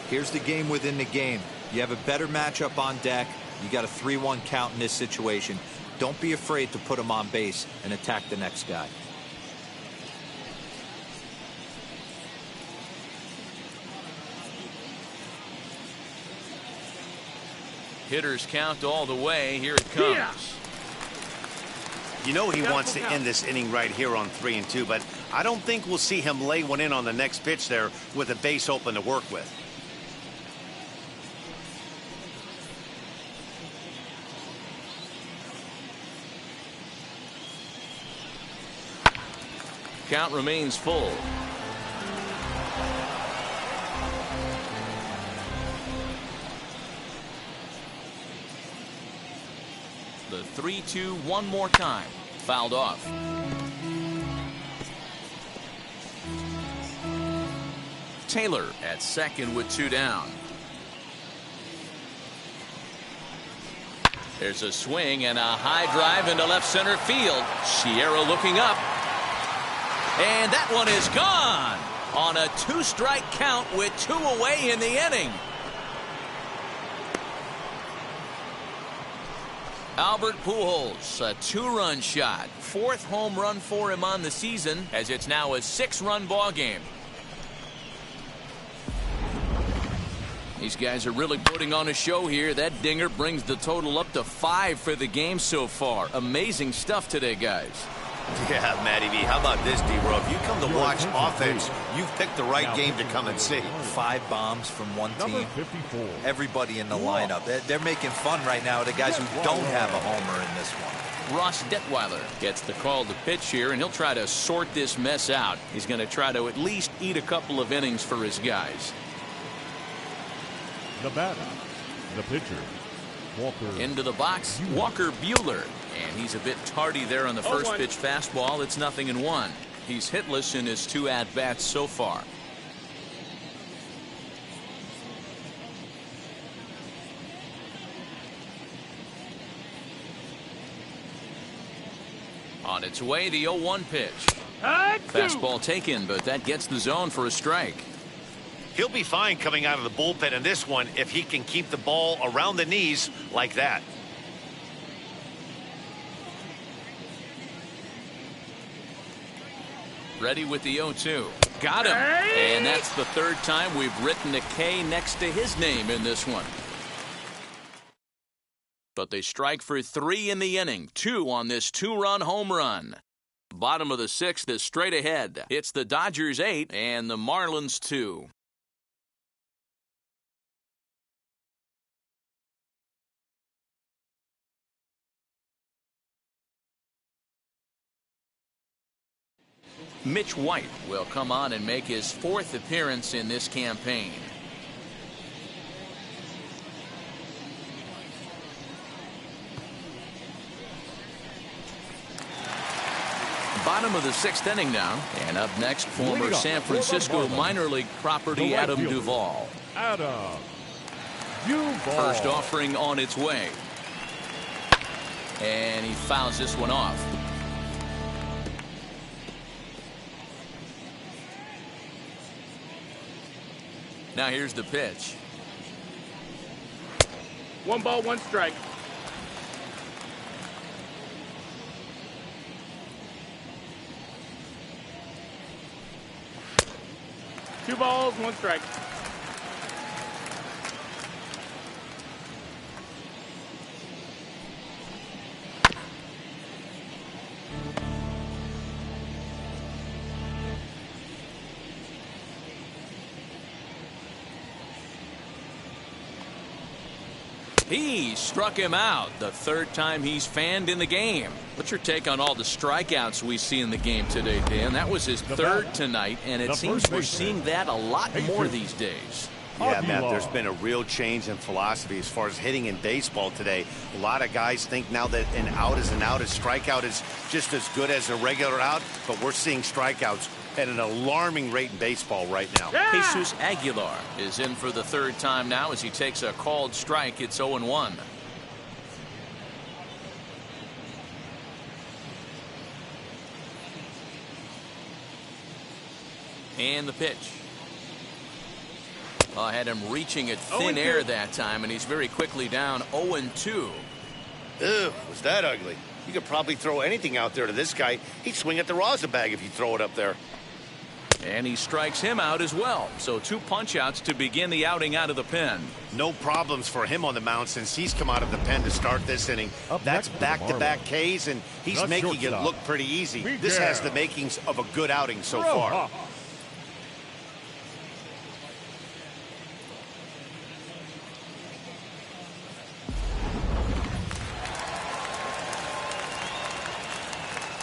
C: Here's the game within the game. You have a better matchup on deck. You got a 3-1 count in this situation. Don't be afraid to put him on base and attack the next guy.
B: Hitters count all the way. Here it comes.
A: You know he wants to end this inning right here on 3-2, but I don't think we'll see him lay one in on the next pitch there with a base open to work with.
B: Count remains full. The 3-2 one more time. Fouled off. Taylor at second with 2 down. There's a swing and a high drive into left center field. Sierra looking up. And that one is gone on a 2-strike count with 2 away in the inning. Albert Pujols, a 2-run shot. 4th home run for him on the season, as it's now a 6-run ball game. These guys are really putting on a show here. That dinger brings the total up to 5 for the game so far. Amazing stuff today, guys.
A: Yeah, Matty V, how about this, D-Row? If you come to watch offense, you've picked the right game to come and see.
C: 5 bombs from one team. Everybody in the lineup. They're making fun right now of the guys who don't have a homer in this one.
B: Ross Detweiler gets the call to pitch here, and he'll try to sort this mess out. He's going to try to at least eat a couple of innings for his guys.
E: The batter, the pitcher, Walker.
B: Into the box, Walker Buehler. And he's a bit tardy there on the first pitch fastball. It's 0-1. He's hitless in his 2 at-bats so far. On its way, the 0-1 pitch. Fastball taken, but that gets the zone for a strike.
A: He'll be fine coming out of the bullpen in this one if he can keep the ball around the knees like that.
B: Ready with the 0-2. Got him. And that's the 3rd time we've written a K next to his name in this one. But they strike for 3 in the inning. 2 on this 2-run home run. Bottom of the 6th is straight ahead. It's the Dodgers 8 and the Marlins 2. Mitch White will come on and make his 4th appearance in this campaign. Bottom of the 6th inning now. And up next, former San Francisco minor league property Adam Duvall. First offering on its way. And he fouls this one off. Now here's the pitch.
D: 1 ball, 1 strike. 2 balls, 1 strike.
B: He struck him out the 3rd time he's fanned in the game. What's your take on all the strikeouts we see in the game today, Dan? That was his 3rd tonight, and it seems we're seeing that a lot more these days.
A: Yeah, Matt, there's been a real change in philosophy as far as hitting in baseball today. A lot of guys think now that an out is an out, a strikeout is just as good as a regular out, but we're seeing strikeouts at an alarming rate in baseball right now.
B: Jesus Aguilar is in for the 3rd time now as he takes a called strike. It's 0-1. And the pitch. I had him reaching at thin air that time, and he's very quickly down 0-2.
A: Ew, was that ugly? You could probably throw anything out there to this guy. He'd swing at the rosin bag if you throw it up there.
B: And he strikes him out as well. So 2 punch-outs to begin the outing out of the pen.
A: No problems for him on the mound since he's come out of the pen to start this inning. That's back-to-back Ks, and he's making it look pretty easy. This has the makings of a good outing so far.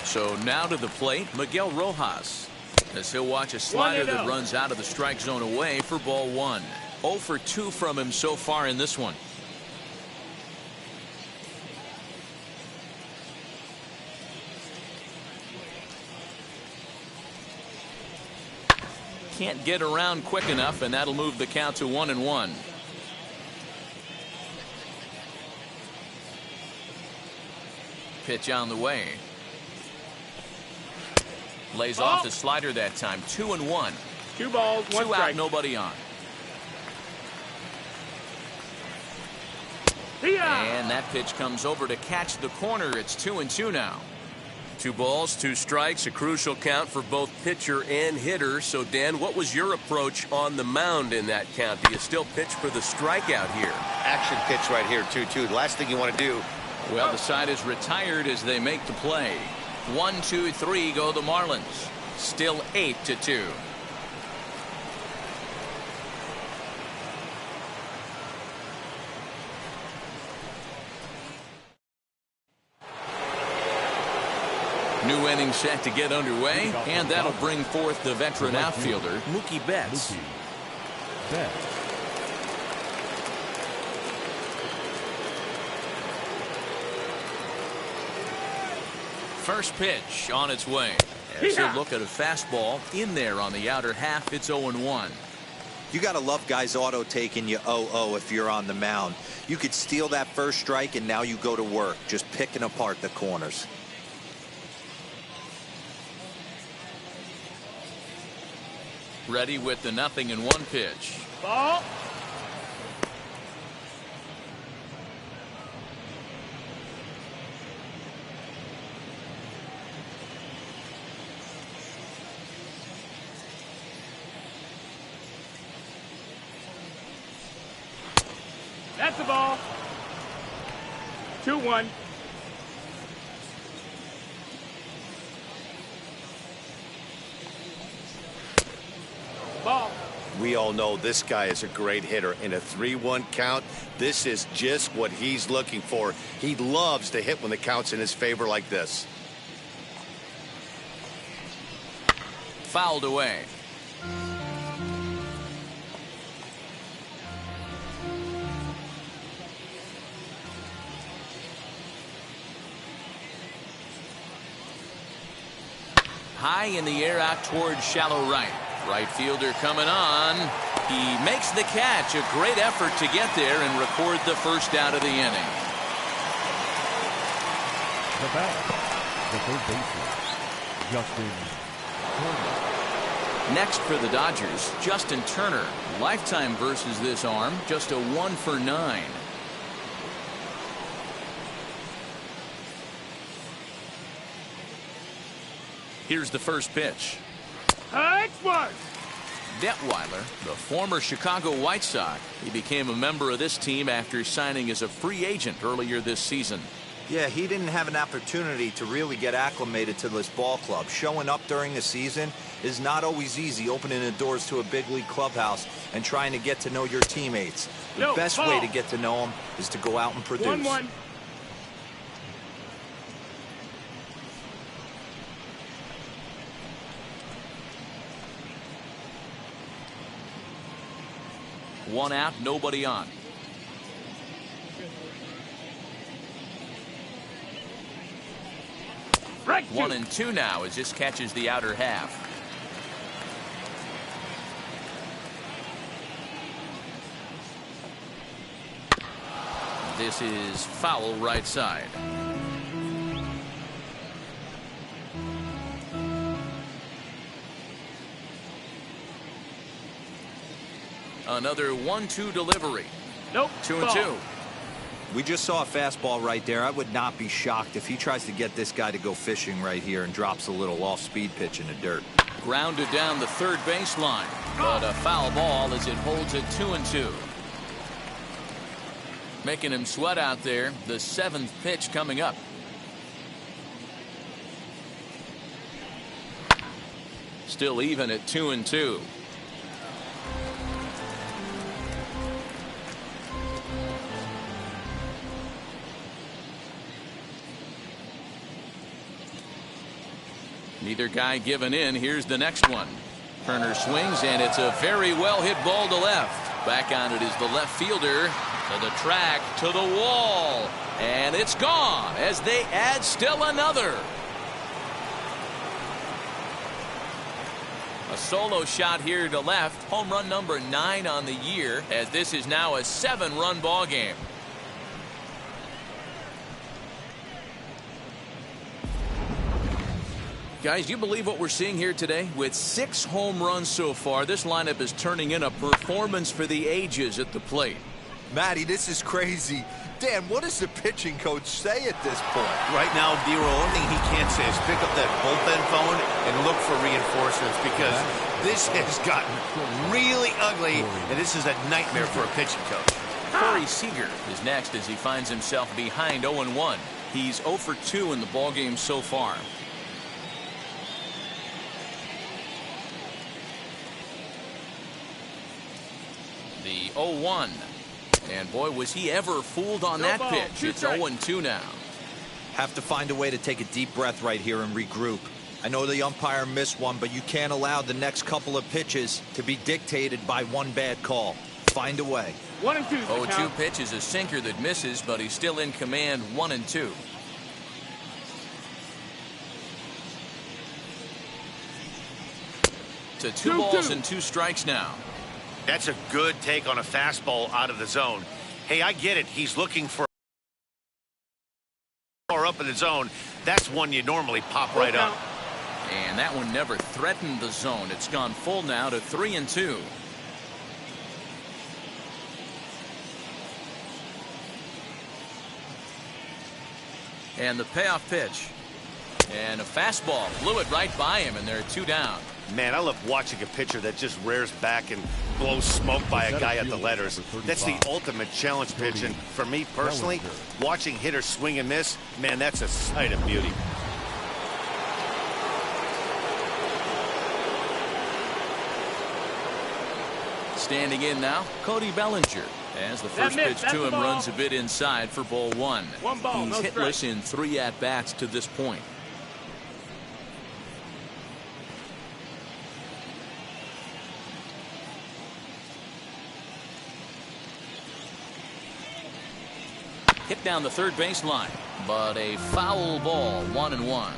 B: So now to the plate, Miguel Rojas, as he'll watch a slider that runs out of the strike zone away for ball 1. 0 for 2 from him so far in this one. Can't get around quick enough, and that'll move the count to 1-1. Pitch on the way. Lays off the slider that time. 2-1.
D: 2 balls, 1
B: 2
D: strike.
B: out, nobody on. And that pitch comes over to catch the corner. It's 2-2 now.
F: 2 balls, 2 strikes, a crucial count for both pitcher and hitter. So, Dan, what was your approach on the mound in that count? Do you still pitch for the strikeout here?
A: Action pitch right here, 2-2. The last thing you want to do.
B: Well, the side is retired as they make the play. 1, 2, 3 go the Marlins. Still 8-2. New inning set to get underway, and that'll bring forth the veteran outfielder, Mookie Betts. First pitch on its way. As he'll look at a fastball in there on the outer half. It's 0-1.
C: You got to love guys auto taking you 0-0 if you're on the mound. You could steal that first strike, and now you go to work just picking apart the corners.
B: Ready with the 0-1 pitch.
D: Ball. That's the ball. 2-1. Ball.
A: We all know this guy is a great hitter. In a 3-1 count, this is just what he's looking for. He loves to hit when the count's in his favor like this.
B: Fouled away. High in the air out towards shallow right. Right fielder coming on. He makes the catch. A great effort to get there and record the first out of the inning.
E: The bat, the third baseman, Justin Turner.
B: Next for the Dodgers, Justin Turner. Lifetime versus this arm, just a 1 for 9. Here's the first pitch.
D: It's one.
B: Detweiler, the former Chicago White Sox. He became a member of this team after signing as a free agent earlier this season.
C: Yeah, he didn't have an opportunity to really get acclimated to this ball club. Showing up during the season is not always easy, opening the doors to a big league clubhouse and trying to get to know your teammates. The best way to get to know them is to go out and produce.
D: 1-1.
B: One out, nobody on.
D: Right.
B: 1-2 now as this catches the outer half. This is foul right side. Another 1-2 delivery.
D: Nope.
B: 2-2.
C: We just saw a fastball right there. I would not be shocked if he tries to get this guy to go fishing right here and drops a little off-speed pitch in the dirt.
B: Grounded down the third baseline, but a foul ball as it holds it 2-2. Making him sweat out there. The 7th pitch coming up. Still even at 2-2. Neither guy giving in. Here's the next one. Turner swings, and it's a very well hit ball to left. Back on it is the left fielder. To the track, to the wall. And it's gone as they add still another. A solo shot here to left. Home run number 9 on the year, as this is now a 7-run ball game. Guys, do you believe what we're seeing here today? With 6 home runs so far, this lineup is turning in a performance for the ages at the plate.
C: Matty, this is crazy. Dan, what does the pitching coach say at this point?
A: Right now, D-Roll, only thing he can't say is pick up that bullpen phone and look for reinforcements, because this has gotten really ugly, and this is a nightmare for a pitching coach.
B: Corey Seeger is next as he finds himself behind 0-1. He's 0 for 2 in the ballgame so far. The 0-1. And boy, was he ever fooled on that pitch. It's 0-2 now.
C: Have to find a way to take a deep breath right here and regroup. I know the umpire missed one, but you can't allow the next couple of pitches to be dictated by one bad call. Find a way.
D: 1-2.
B: 0-2 pitch is a sinker that misses, but he's still in command. 1-2. To 2 balls and 2 strikes now.
A: That's a good take on a fastball out of the zone. Hey, I get it. He's looking for up in the zone. That's one you normally pop right up.
B: And that one never threatened the zone. It's gone full now to 3-2. And the payoff pitch. And a fastball blew it right by him, and they're 2 down.
A: Man, I love watching a pitcher that just rears back and blows smoke by a guy at the letters. That's the ultimate challenge pitch, and for me personally, watching hitters swing and miss, man, that's a sight of beauty.
B: Standing in now, Cody Bellinger. As the first pitch to him runs a bit inside for ball 1. He's hitless in 3 at-bats to this point. Hit down the third baseline, but a foul ball. 1-1.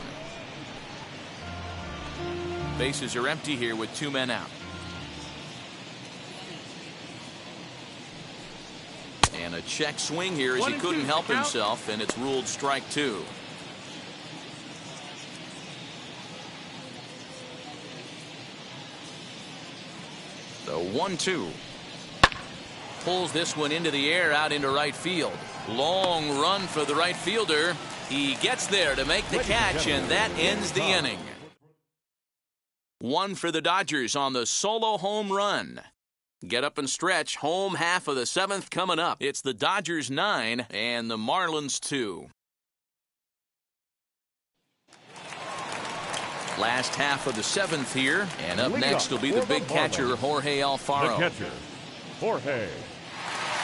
B: Bases are empty here with 2 men out. And a check swing here as he couldn't help himself, and it's ruled strike 2. The 1-2. Pulls this one into the air out into right field. Long run for the right fielder. He gets there to make the catch, and that ends the inning. One for the Dodgers on the solo home run. Get up and stretch. Home half of the 7th coming up. It's the Dodgers 9 and the Marlins 2. Last half of the 7th here. And up next will be the big catcher, Jorge Alfaro.
E: The catcher, Jorge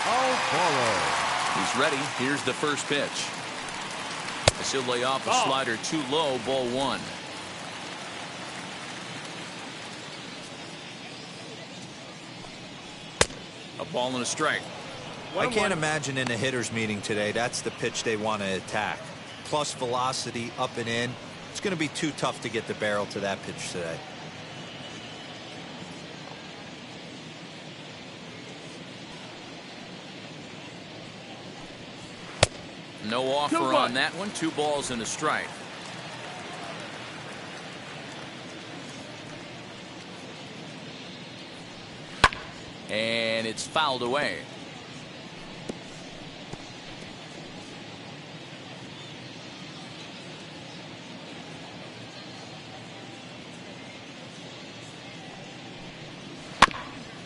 E: Alfaro.
B: He's ready. Here's the first pitch. As he'll lay off a slider too low, ball 1. A ball and a strike.
C: I can't imagine in a hitter's meeting today that's the pitch they want to attack. Plus velocity, up and in. It's going to be too tough to get the barrel to that pitch today.
B: No offer on that one. 2 balls and a strike. And it's fouled away.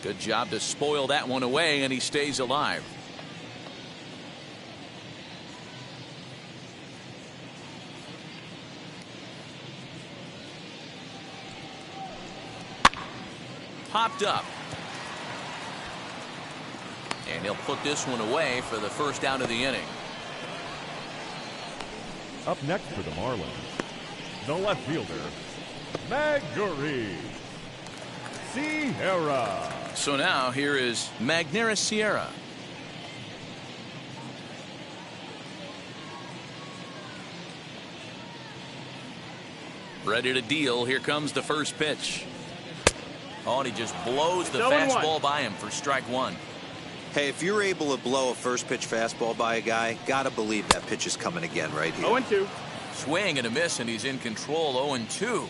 B: Good job to spoil that one away, and he stays alive. Popped up. And he'll put this one away for the first out of the inning.
E: Up next for the Marlins, the left fielder, Magneuris Sierra.
B: So now here is Magneuris Sierra. Ready to deal. Here comes the first pitch. Oh, and he just blows the fastball by him for strike 1.
C: Hey, if you're able to blow a first pitch fastball by a guy, gotta believe that pitch is coming again right here.
D: 0-2.
B: Swing and a miss, and he's in control. 0-2.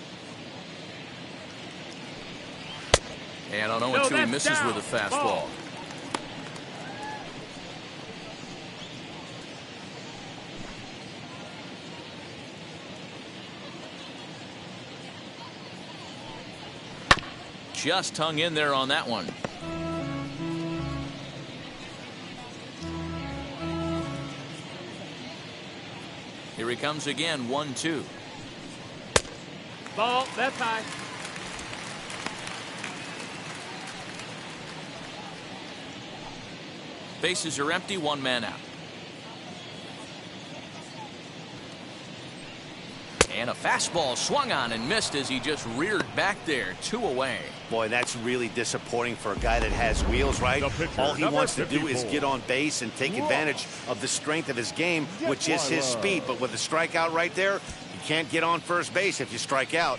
B: And on 0-2, he misses with a fastball. Just hung in there on that one. Here he comes again. 1-2.
D: Ball. That's high.
B: Bases are empty. 1 man out. And a fastball swung on and missed as he just reared back there. 2 away.
A: Boy, that's really disappointing for a guy that has wheels, right? All he wants to do is get on base and take advantage of the strength of his game, which is his speed. But with a strikeout right there, you can't get on first base if you strike out.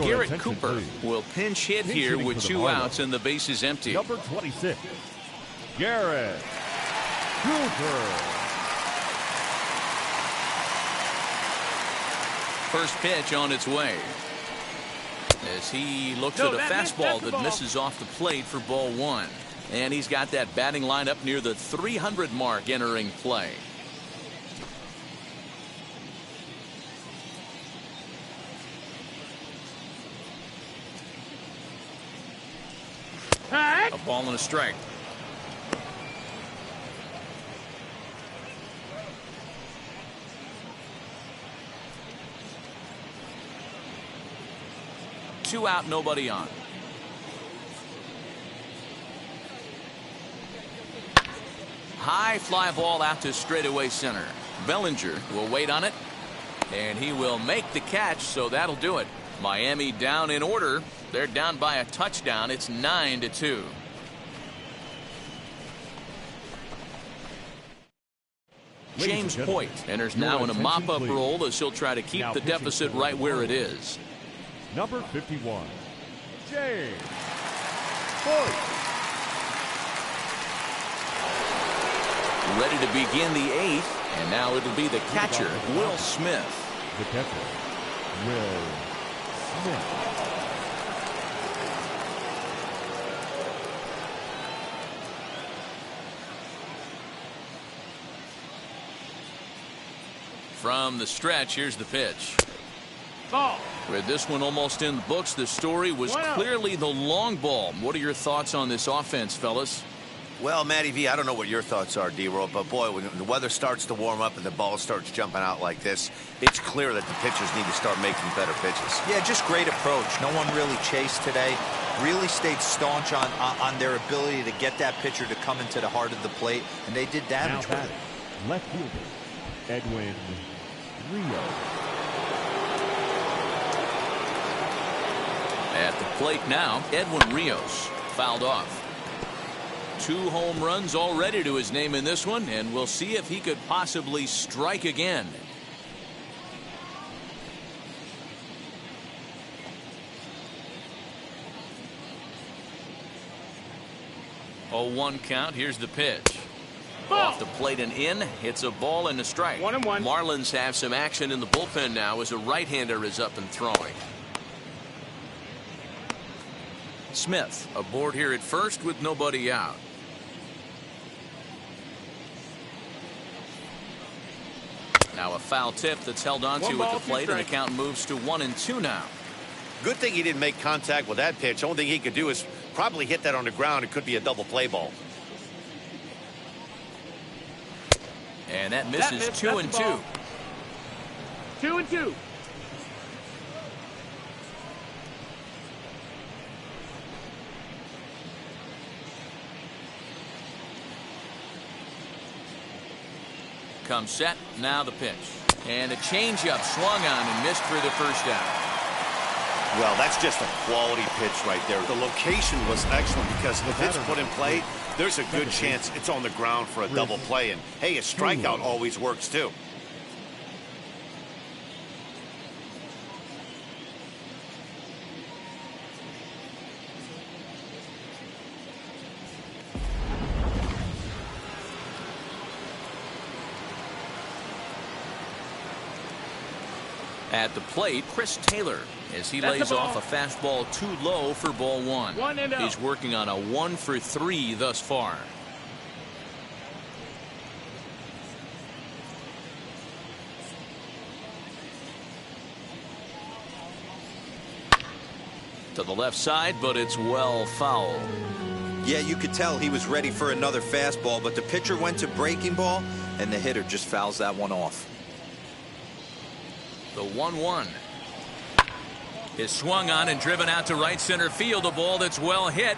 B: Garrett Cooper will pinch hit here with 2 outs and the base is empty.
E: Number 26, Garrett Cooper.
B: First pitch on its way. As he looks at a fastball that misses off the plate for ball 1. And he's got that batting lineup near the 300 mark entering play. A ball and a strike. Two out, nobody on. High fly ball out to straightaway center. Bellinger will wait on it, and he will make the catch, so that'll do it. Miami down in order. They're down by a touchdown. It's 9-2. James Hoyt enters now in a mop-up role as he'll try to keep the deficit right where it is.
E: Number 51, James Hoyt.
B: Ready to begin the 8th, and now it'll be the catcher, Will Smith.
E: The catcher, Will Smith.
B: From the stretch, here's the pitch.
D: Ball.
B: With this one almost in the books, the story was clearly the long ball. What are your thoughts on this offense, fellas?
A: Well, Matty V, I don't know what your thoughts are, D-Roll, but boy, when the weather starts to warm up and the ball starts jumping out like this, it's clear that the pitchers need to start making better pitches.
C: Yeah, just great approach. No one really chased today. Really stayed staunch on their ability to get that pitcher to come into the heart of the plate, and they did damage with it.
E: Left fielder, Edwin Rios.
B: At the plate now, Edwin Rios fouled off. 2 home runs already to his name in this one, and we'll see if he could possibly strike again. Oh, 1 count. Here's the pitch.
D: Ball.
B: Off the plate and in. It's a ball and a strike.
D: 1-1.
B: Marlins have some action in the bullpen now as a right-hander is up and throwing. Smith aboard here at first with nobody out. Now a foul tip that's held onto at the plate, and the count moves to 1-2 now.
A: Good thing he didn't make contact with that pitch. Only thing he could do is probably hit that on the ground. It could be a double play ball.
B: And that misses. 2-2.
D: 2-2.
B: Comes set. Now the pitch. And a changeup swung on and missed for the first out.
A: Well, that's just a quality pitch right there. The location was excellent because if it's put in play, there's a good chance it's on the ground for a double play. And, hey, a strikeout always works, too.
B: At the plate, Chris Taylor, as he lays off a fastball too low for ball 1. He's working on a 1-for-3 thus far. To the left side, but it's well foul.
C: Yeah, you could tell he was ready for another fastball, but the pitcher went to breaking ball, and the hitter just fouls that one off.
B: The 1-1 is swung on and driven out to right center field. A ball that's well hit.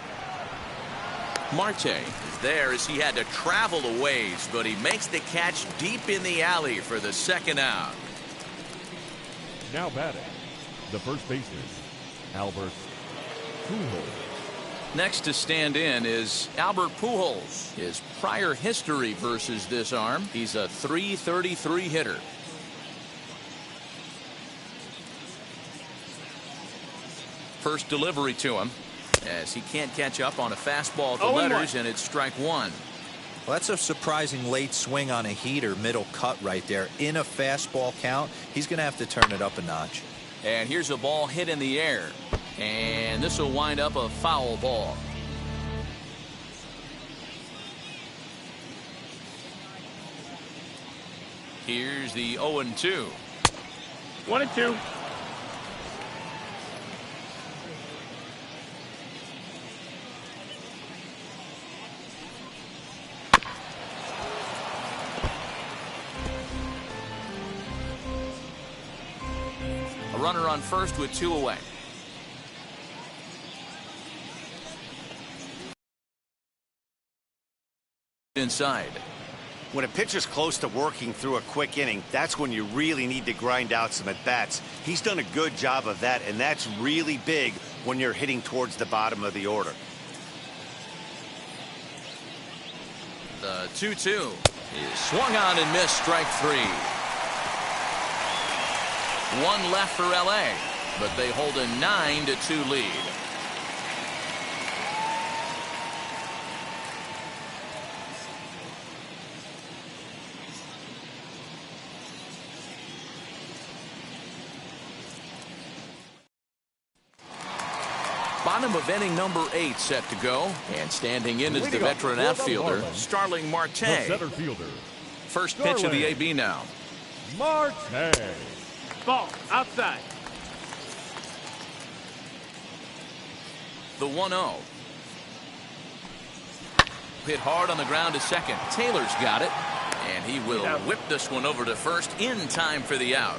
B: Marte is there as he had to travel a ways, but he makes the catch deep in the alley for the second out.
E: Now batting, the first baseman, Albert Pujols.
B: Next to stand in is Albert Pujols. His prior history versus this arm, he's a .333 hitter. First delivery to him as he can't catch up on a fastball at the letters, and it's strike 1.
C: Well, that's a surprising late swing on a heater, middle cut right there. In a fastball count, he's going to have to turn it up a notch.
B: And here's a ball hit in the air, and this will wind up a foul ball. Here's the 0-2.
D: 1-2.
B: Runner on first with 2 away. Inside.
A: When a pitcher's close to working through a quick inning, that's when you really need to grind out some at-bats. He's done a good job of that, and that's really big when you're hitting towards the bottom of the order.
B: The 2-2 is swung on and missed, strike 3. 1 left for LA, but they hold a 9-2 lead. Bottom of inning number 8 set to go, and standing in is the veteran outfielder, Starling Marte.
E: Center fielder.
B: First pitch of the AB now.
E: Marte.
D: Ball outside.
B: The 1-0. Hit hard on the ground to second. Taylor's got it. And he will whip this one over to first in time for the out.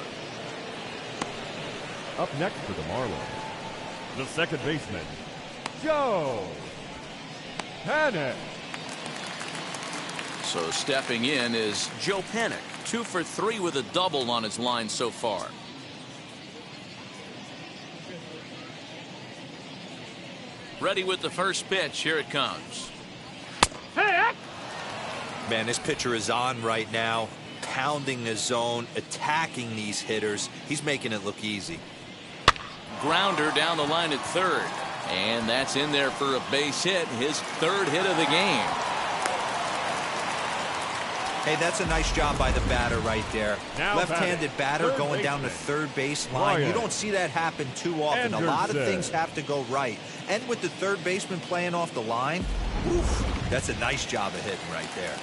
E: Up next for the Marlins, the second baseman, Joe Panik.
B: So stepping in is Joe Panik. 2 for 3 with a double on his line so far. Ready with the first pitch. Here it comes.
C: Man, this pitcher is on right now, pounding the zone, attacking these hitters. He's making it look easy.
B: Grounder down the line at third. And that's in there for a base hit. His 3rd hit of the game.
C: Hey, that's a nice job by the batter right there. Left-handed batter going down the third base line. You don't see that happen too often. A lot of things have to go right. And with the third baseman playing off the line, oof, that's a nice job of hitting right there.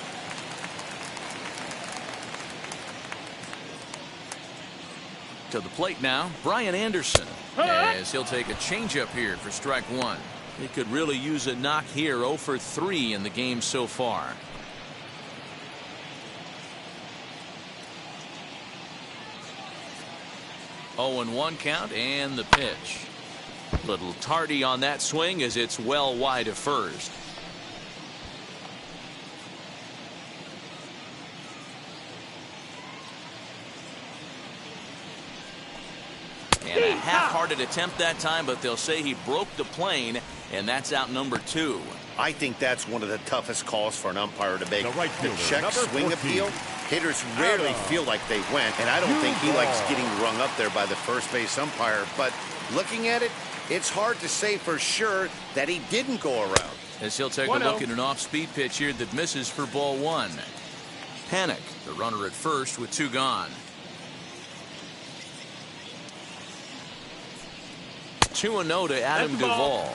B: To the plate now, Brian Anderson, as he'll take a changeup here for strike 1. He could really use a knock here. 0 for 3 in the game so far. Oh, and 1 count, and the pitch. Little tardy on that swing as it's well wide of first. And a half-hearted attempt that time, but they'll say he broke the plane, and that's out number 2.
A: I think that's one of the toughest calls for an umpire to make. The check swing
E: 14.
A: appeal. Hitters rarely feel like they went, and I don't think he likes getting rung up there by the first base umpire. But looking at it, it's hard to say for sure that he didn't go around.
B: As he'll take a look at an off-speed pitch here that misses for ball 1. Panik, the runner at first with 2 gone. 2-0 to Adam Duvall.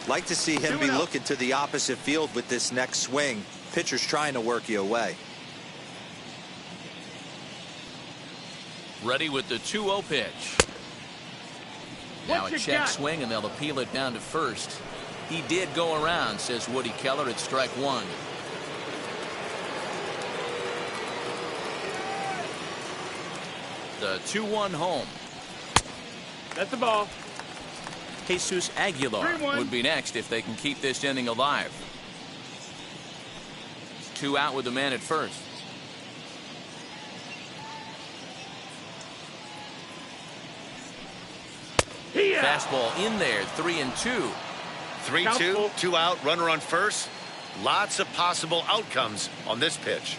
C: Like to see him be looking to the opposite field with this next swing. Pitcher's trying to work you away.
B: Ready with the 2-0 pitch. Now a check swing, and they'll appeal it down to first. He did go around, says Woody Keller, at strike 1. The 2-1 home.
D: That's the ball.
B: Jesus Aguilar would be next if they can keep this inning alive. 2 out with the man at first. Fastball in there. 3-2.
A: 3-2, 2 out, runner on first. Lots of possible outcomes on this pitch.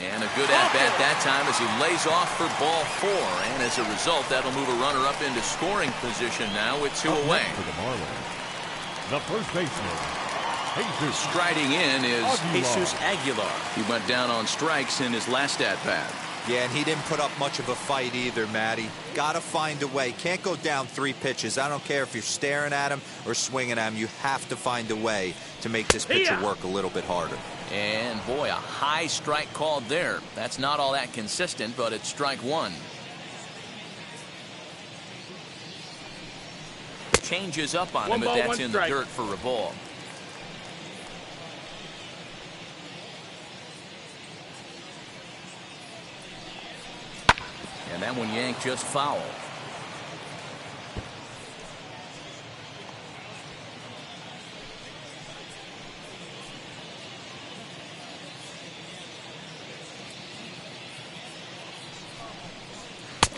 B: And a good at-bat that time as he lays off for ball 4. And as a result, that'll move a runner up into scoring position now with 2 away.
E: For the Marlins, the first baseman, Jesus.
B: Striding in is Jesus Aguilar. He went down on strikes in his last at-bat.
C: Yeah, and he didn't put up much of a fight either, Matty. Got to find a way. Can't go down 3 pitches. I don't care if you're staring at him or swinging at him. You have to find a way to make this pitcher work a little bit harder.
B: And boy, a high strike called there. That's not all that consistent, but it's strike 1. Changes up on him, but that's in the dirt for a ball. And that one yanked just foul.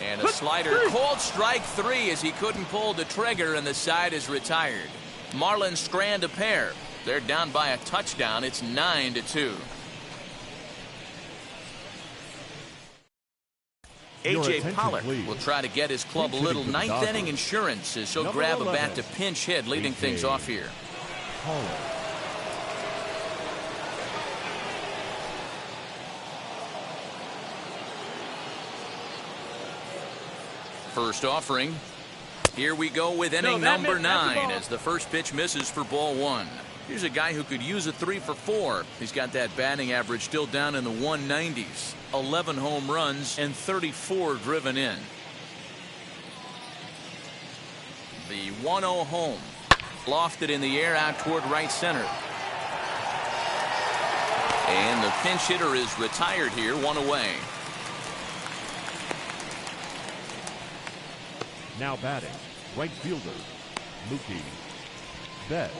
B: And a slider called strike 3 as he couldn't pull the trigger, and the side is retired. Marlins strand a pair. They're down by a touchdown. It's 9-2. A.J. Pollock will try to get his club a little ninth-inning insurance as he'll grab a bat to pinch hit, leading things off here. First offering. Here we go with inning number 9 as the first pitch misses for ball 1. Here's a guy who could use a 3 for 4. He's got that batting average still down in the 190s. 11 home runs and 34 driven in. The 1-0 home. Lofted in the air out toward right center. And the pinch hitter is retired here, 1 away.
E: Now batting, right fielder, Mookie Betts.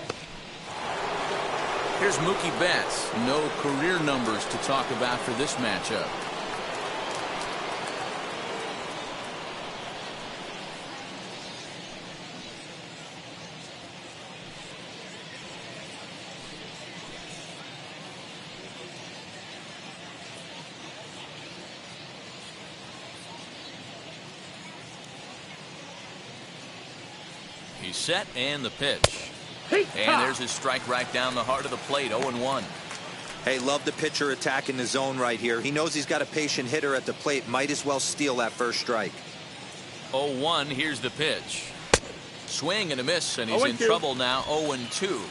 B: Here's Mookie Betts. No career numbers to talk about for this matchup. He's set, and the pitch. And there's his strike right down the heart of the plate, 0-1.
C: Hey, love the pitcher attacking the zone right here. He knows he's got a patient hitter at the plate. Might as well steal that first strike.
B: 0-1, here's the pitch. Swing and a miss, and he's in trouble now, 0-2.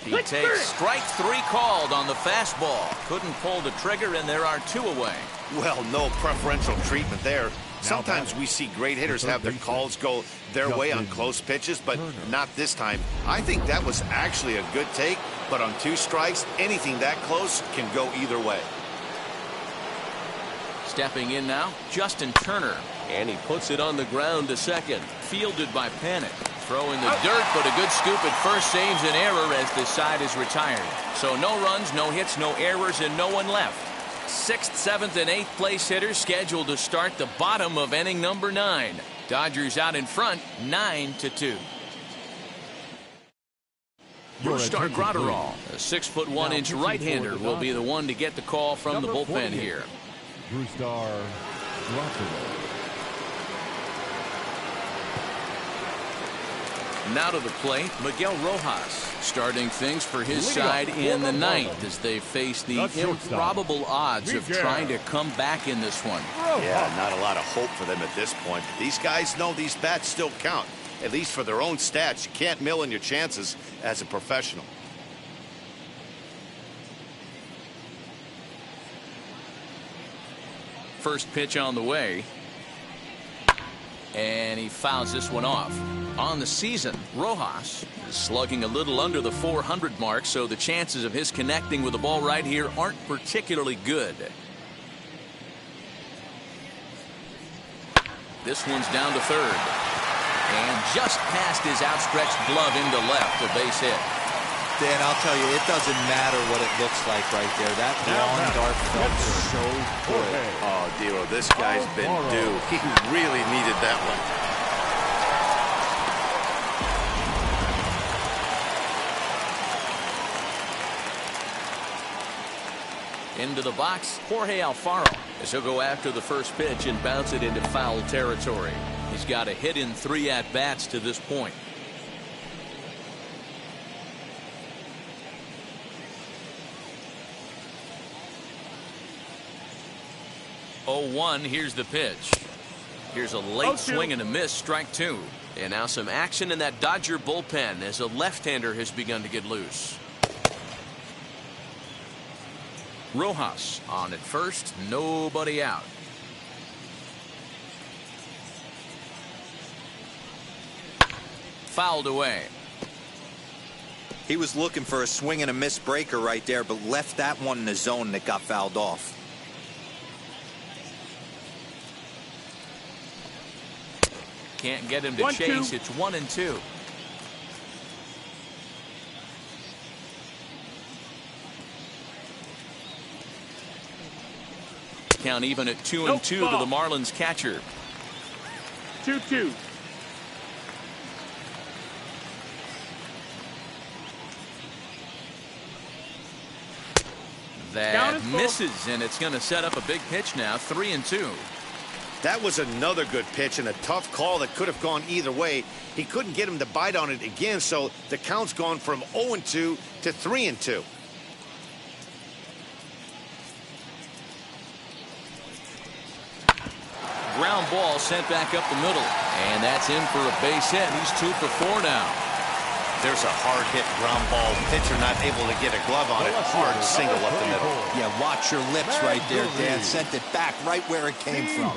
B: He takes strike 3 called on the fastball. Couldn't pull the trigger, and there are 2 away.
A: Well, no preferential treatment there. Sometimes we see great hitters have their calls go their way on close pitches, but not this time. I think that was actually a good take, but on 2 strikes, anything that close can go either way.
B: Stepping in now, Justin Turner.
F: And he puts it on the ground to second.
B: Fielded by Panic. Throwing the dirt, but a good scoop at first saves an error as the side is retired. So no runs, no hits, no errors, and no one left. 6th, 7th, and 8th place hitters scheduled to start the bottom of inning number 9. Dodgers out in front, 9-2. Brustar Graterol, a 6'1" right-hander, will be the one to get the call from the bullpen here.
E: Brustar Graterol.
B: Now to the plate, Miguel Rojas, starting things for his side in the 9th as they face the improbable odds of trying to come back in this one.
A: Yeah, not a lot of hope for them at this point. But these guys know these bats still count, at least for their own stats. You can't mill in your chances as a professional.
B: First pitch on the way. And he fouls this one off. On the season, Rojas is slugging a little under the 400 mark, so the chances of his connecting with the ball right here aren't particularly good. This one's down to third. And just past his outstretched glove into left, a base hit.
C: Dan, I'll tell you, it doesn't matter what it looks like right there. That long dart felt so good.
A: Oh, Dero, this guy's been due. He really needed that one.
B: Into the box, Jorge Alfaro, as he'll go after the first pitch and bounce it into foul territory. He's got a hit in 3 at-bats to this point. Here's the pitch. Here's a late swing and a miss, strike 2. And now some action in that Dodger bullpen as a left-hander has begun to get loose. Rojas on at first, nobody out. Fouled away.
C: He was looking for a swing and a miss breaker right there, but left that one in the zone that got fouled off.
B: Can't get him to chase. It's 1-2. Count even at 2-2 to the Marlins catcher.
D: 2-2.
B: That misses, and it's going to set up a big pitch now. 3-2.
A: That was another good pitch and a tough call that could have gone either way. He couldn't get him to bite on it again, so the count's gone from 0-2 to 3-2.
B: Ground ball sent back up the middle, and that's in for a base hit. He's 2 for 4 now.
A: There's a hard hit ground ball. Pitcher not able to get a glove on it. Hard single up the middle.
C: Yeah, watch your lips right there, Dan. Sent it back right where it came from.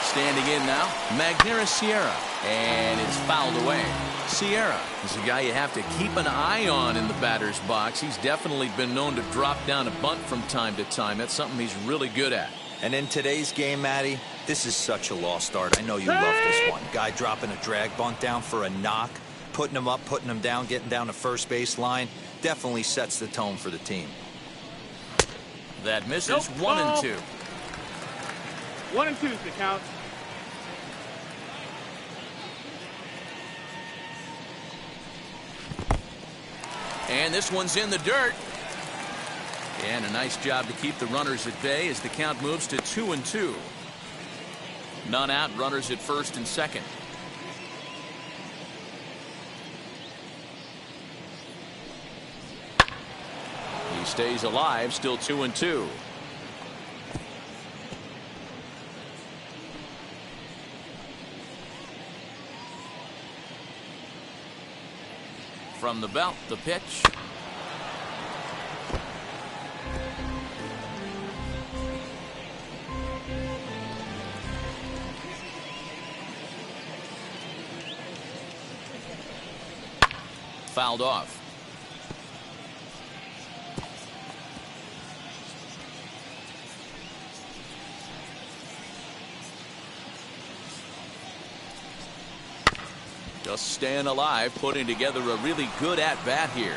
B: Standing in now, Magneuris Sierra, and it's fouled away. Sierra is a guy you have to keep an eye on in the batter's box. He's definitely been known to drop down a bunt from time to time. That's something he's really good at.
C: And in today's game, Matty, this is such a lost art. I know you love this one. Guy dropping a drag bunt down for a knock, putting him up, putting him down, getting down the first base line. Definitely sets the tone for the team.
B: That misses. 1 and 2.
D: 1 and 2 is the count.
B: And this one's in the dirt. And a nice job to keep the runners at bay as the count moves to 2 and 2. None out, runners at first and second. He stays alive, still 2 and 2. From the belt, the pitch. Fouled off. Just staying alive, putting together a really good at-bat here.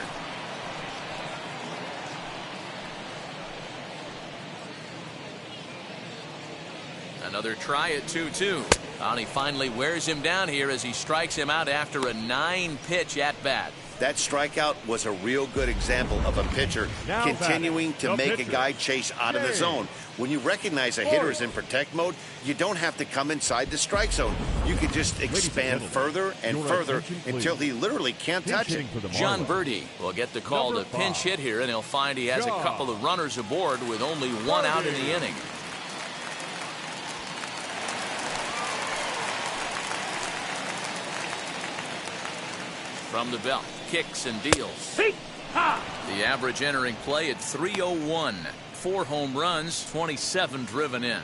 B: Another try at 2-2. And he finally wears him down here as he strikes him out after a 9-pitch at-bat.
A: That strikeout was a real good example of a pitcher continuing to make a guy chase out of the zone. When you recognize a hitter is in protect mode, you don't have to come inside the strike zone. You can just expand further and further until he literally can't touch it.
B: John Birdie will get the call to pinch hit here, and he'll find he has a couple of runners aboard with only 1 out in the inning. From the belt, kicks and deals. The average entering play at 301. 4 home runs, 27 driven in.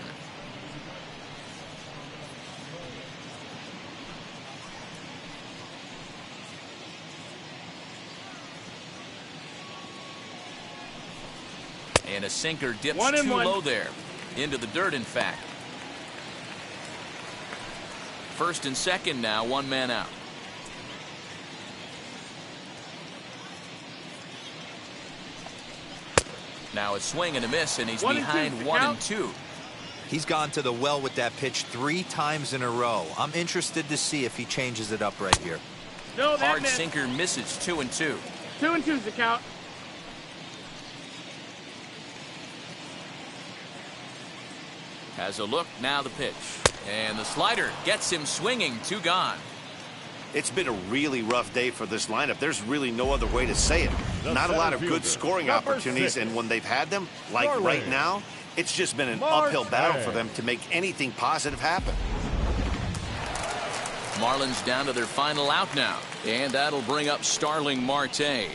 B: And a sinker dips too low there. Into the dirt, in fact. First and second now, 1 man out. Now a swing and a miss, and he's behind 1 and 2.
C: He's gone to the well with that pitch 3 times in a row. I'm interested to see if he changes it up right here.
B: Hard sinker misses. 2 and 2.
D: 2 and 2 is the count.
B: Has a look, now the pitch. And the slider gets him swinging. 2 gone.
A: It's been a really rough day for this lineup. There's really no other way to say it. Not a lot of good scoring opportunities, and when they've had them, like right now, it's just been an uphill battle for them to make anything positive happen.
B: Marlins down to their final out now, and that'll bring up Starling Marte.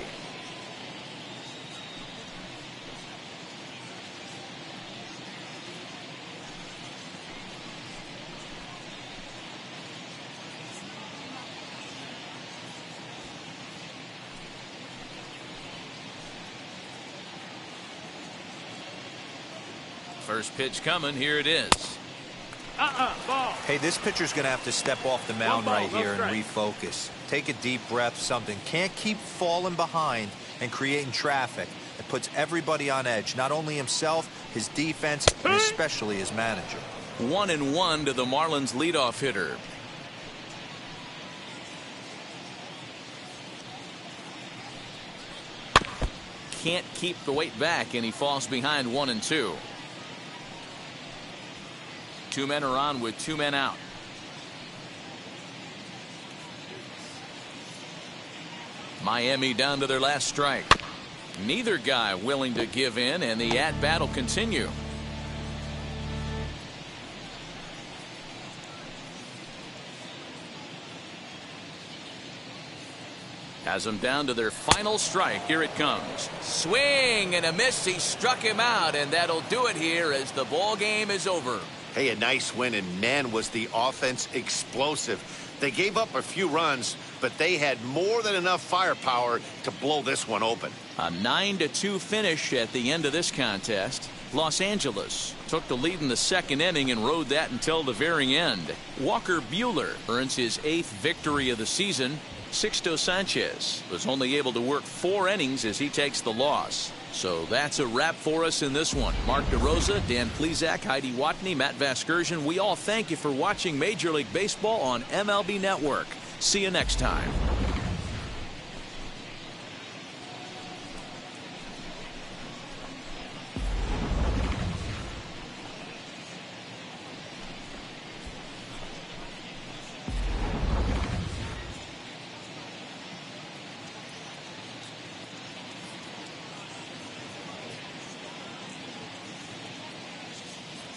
B: First pitch coming. Here it is.
D: Ball.
C: Hey, this pitcher's going to have to step off the mound right here and refocus. Take a deep breath, something. Can't keep falling behind and creating traffic. It puts everybody on edge, not only himself, his defense, and especially his manager.
B: 1 and 1 to the Marlins leadoff hitter. Can't keep the weight back, and he falls behind 1 and 2. 2 men are on with 2 men out. Miami down to their last strike. Neither guy willing to give in, and the at-bat will continue. Has them down to their final strike. Here it comes. Swing and a miss. He struck him out, and that'll do it here as the ball game is over.
A: Hey, a nice win, and man, was the offense explosive. They gave up a few runs, but they had more than enough firepower to blow this one open.
B: A 9-2 finish at the end of this contest. Los Angeles took the lead in the second inning and rode that until the very end. Walker Buehler earns his 8th victory of the season. Sixto Sanchez was only able to work 4 innings as he takes the loss. So that's a wrap for us in this one. Mark DeRosa, Dan Plesac, Heidi Watney, Matt Vasgersian, we all thank you for watching Major League Baseball on MLB Network. See you next time.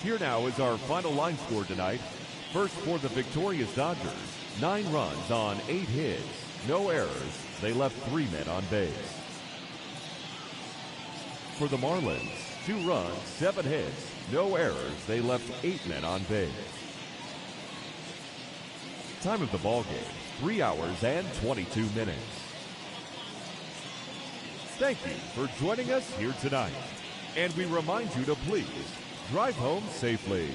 E: Here now is our final line score tonight. First for the victorious Dodgers, 9 runs on 8 hits, no errors. They left 3 men on base. For the Marlins, 2 runs, 7 hits, no errors. They left 8 men on base. Time of the ball game, 3 hours and 22 minutes. Thank you for joining us here tonight. And we remind you to please drive home safely.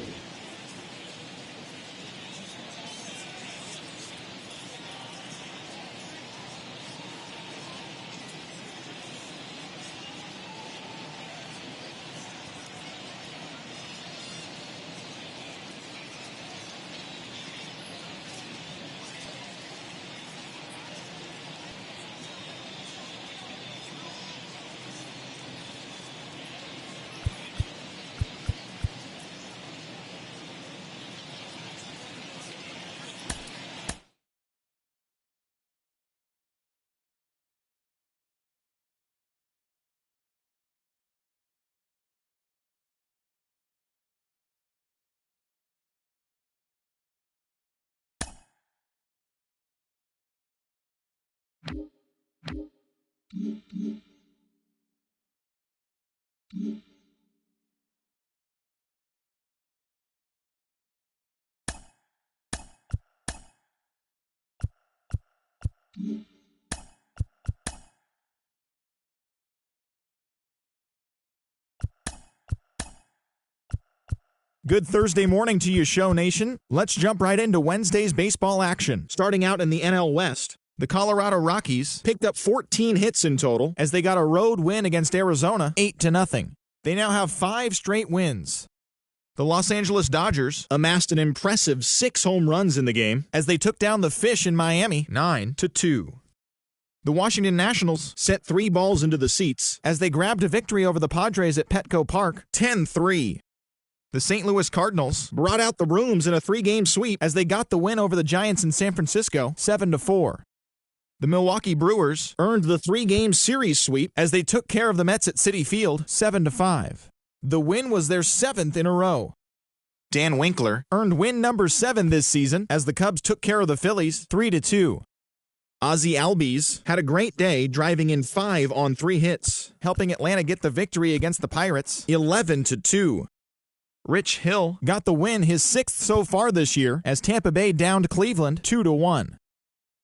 H: Good Thursday morning to you, Show Nation. Let's jump right into Wednesday's baseball action. Starting out in the NL West, the Colorado Rockies picked up 14 hits in total as they got a road win against Arizona 8-0. They now have 5 straight wins. The Los Angeles Dodgers amassed an impressive 6 home runs in the game as they took down the Fish in Miami 9-2. The Washington Nationals sent 3 balls into the seats as they grabbed a victory over the Padres at Petco Park 10-3. The St. Louis Cardinals brought out the rooms in a 3-game sweep as they got the win over the Giants in San Francisco 7-4. The Milwaukee Brewers earned the 3-game series sweep as they took care of the Mets at Citi Field 7-5. The win was their 7th in a row. Dan Winkler earned win number 7 this season as the Cubs took care of the Phillies 3-2. Ozzie Albies had a great day, driving in 5 on 3 hits, helping Atlanta get the victory against the Pirates 11-2. Rich Hill got the win, his 6th so far this year, as Tampa Bay downed Cleveland 2-1.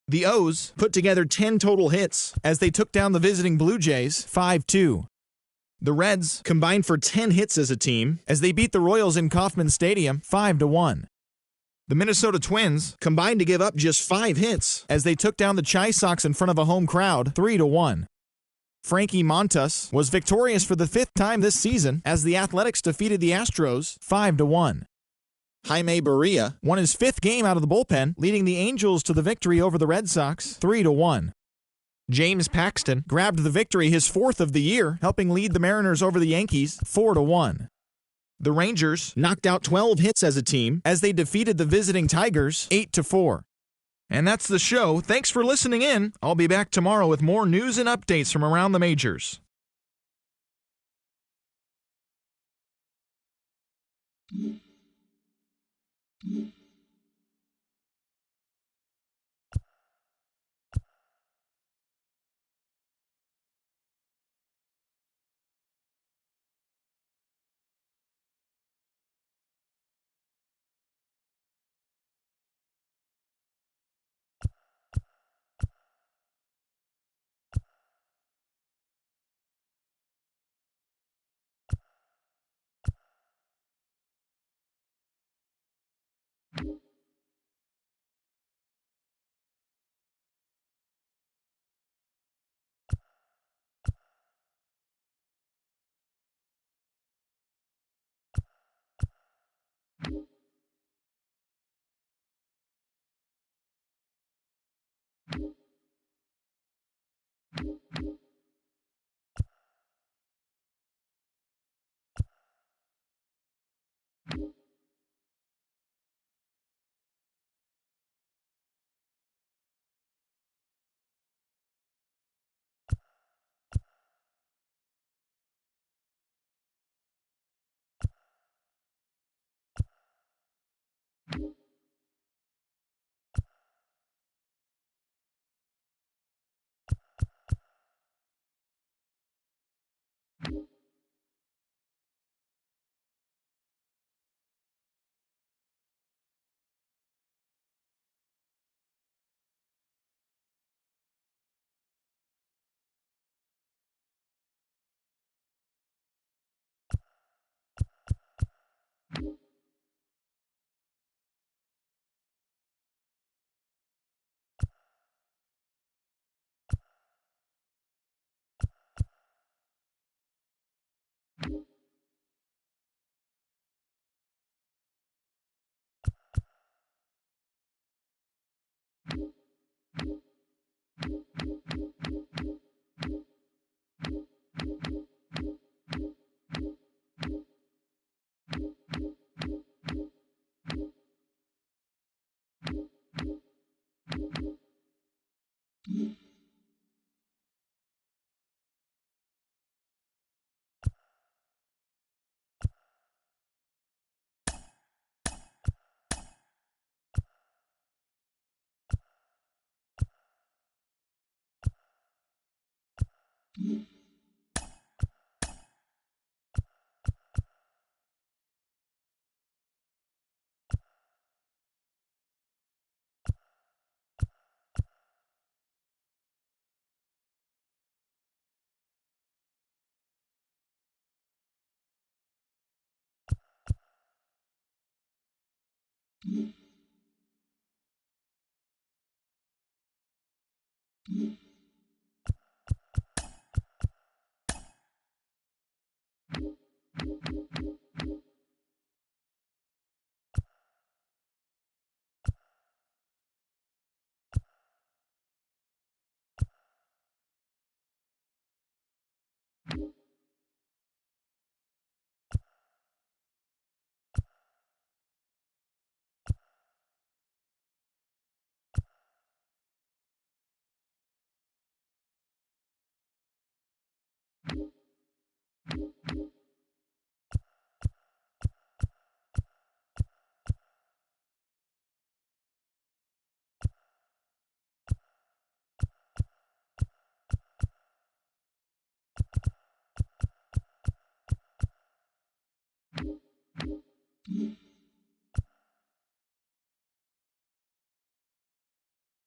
H: The O's put together 10 total hits as they took down the visiting Blue Jays 5-2. The Reds combined for 10 hits as a team as they beat the Royals in Kauffman Stadium 5-1. The Minnesota Twins combined to give up just 5 hits as they took down the Chi Sox in front of a home crowd 3-1. Frankie Montas was victorious for the 5th time this season as the Athletics defeated the Astros 5-1. Jaime Barria won his 5th game out of the bullpen, leading the Angels to the victory over the Red Sox 3-1. James Paxton grabbed the victory, his 4th of the year, helping lead the Mariners over the Yankees 4-1. The Rangers knocked out 12 hits as a team as they defeated the visiting Tigers 8-4. And that's the show. Thanks for listening in. I'll be back tomorrow with more news and updates from around the majors.
I: Mm-hmm.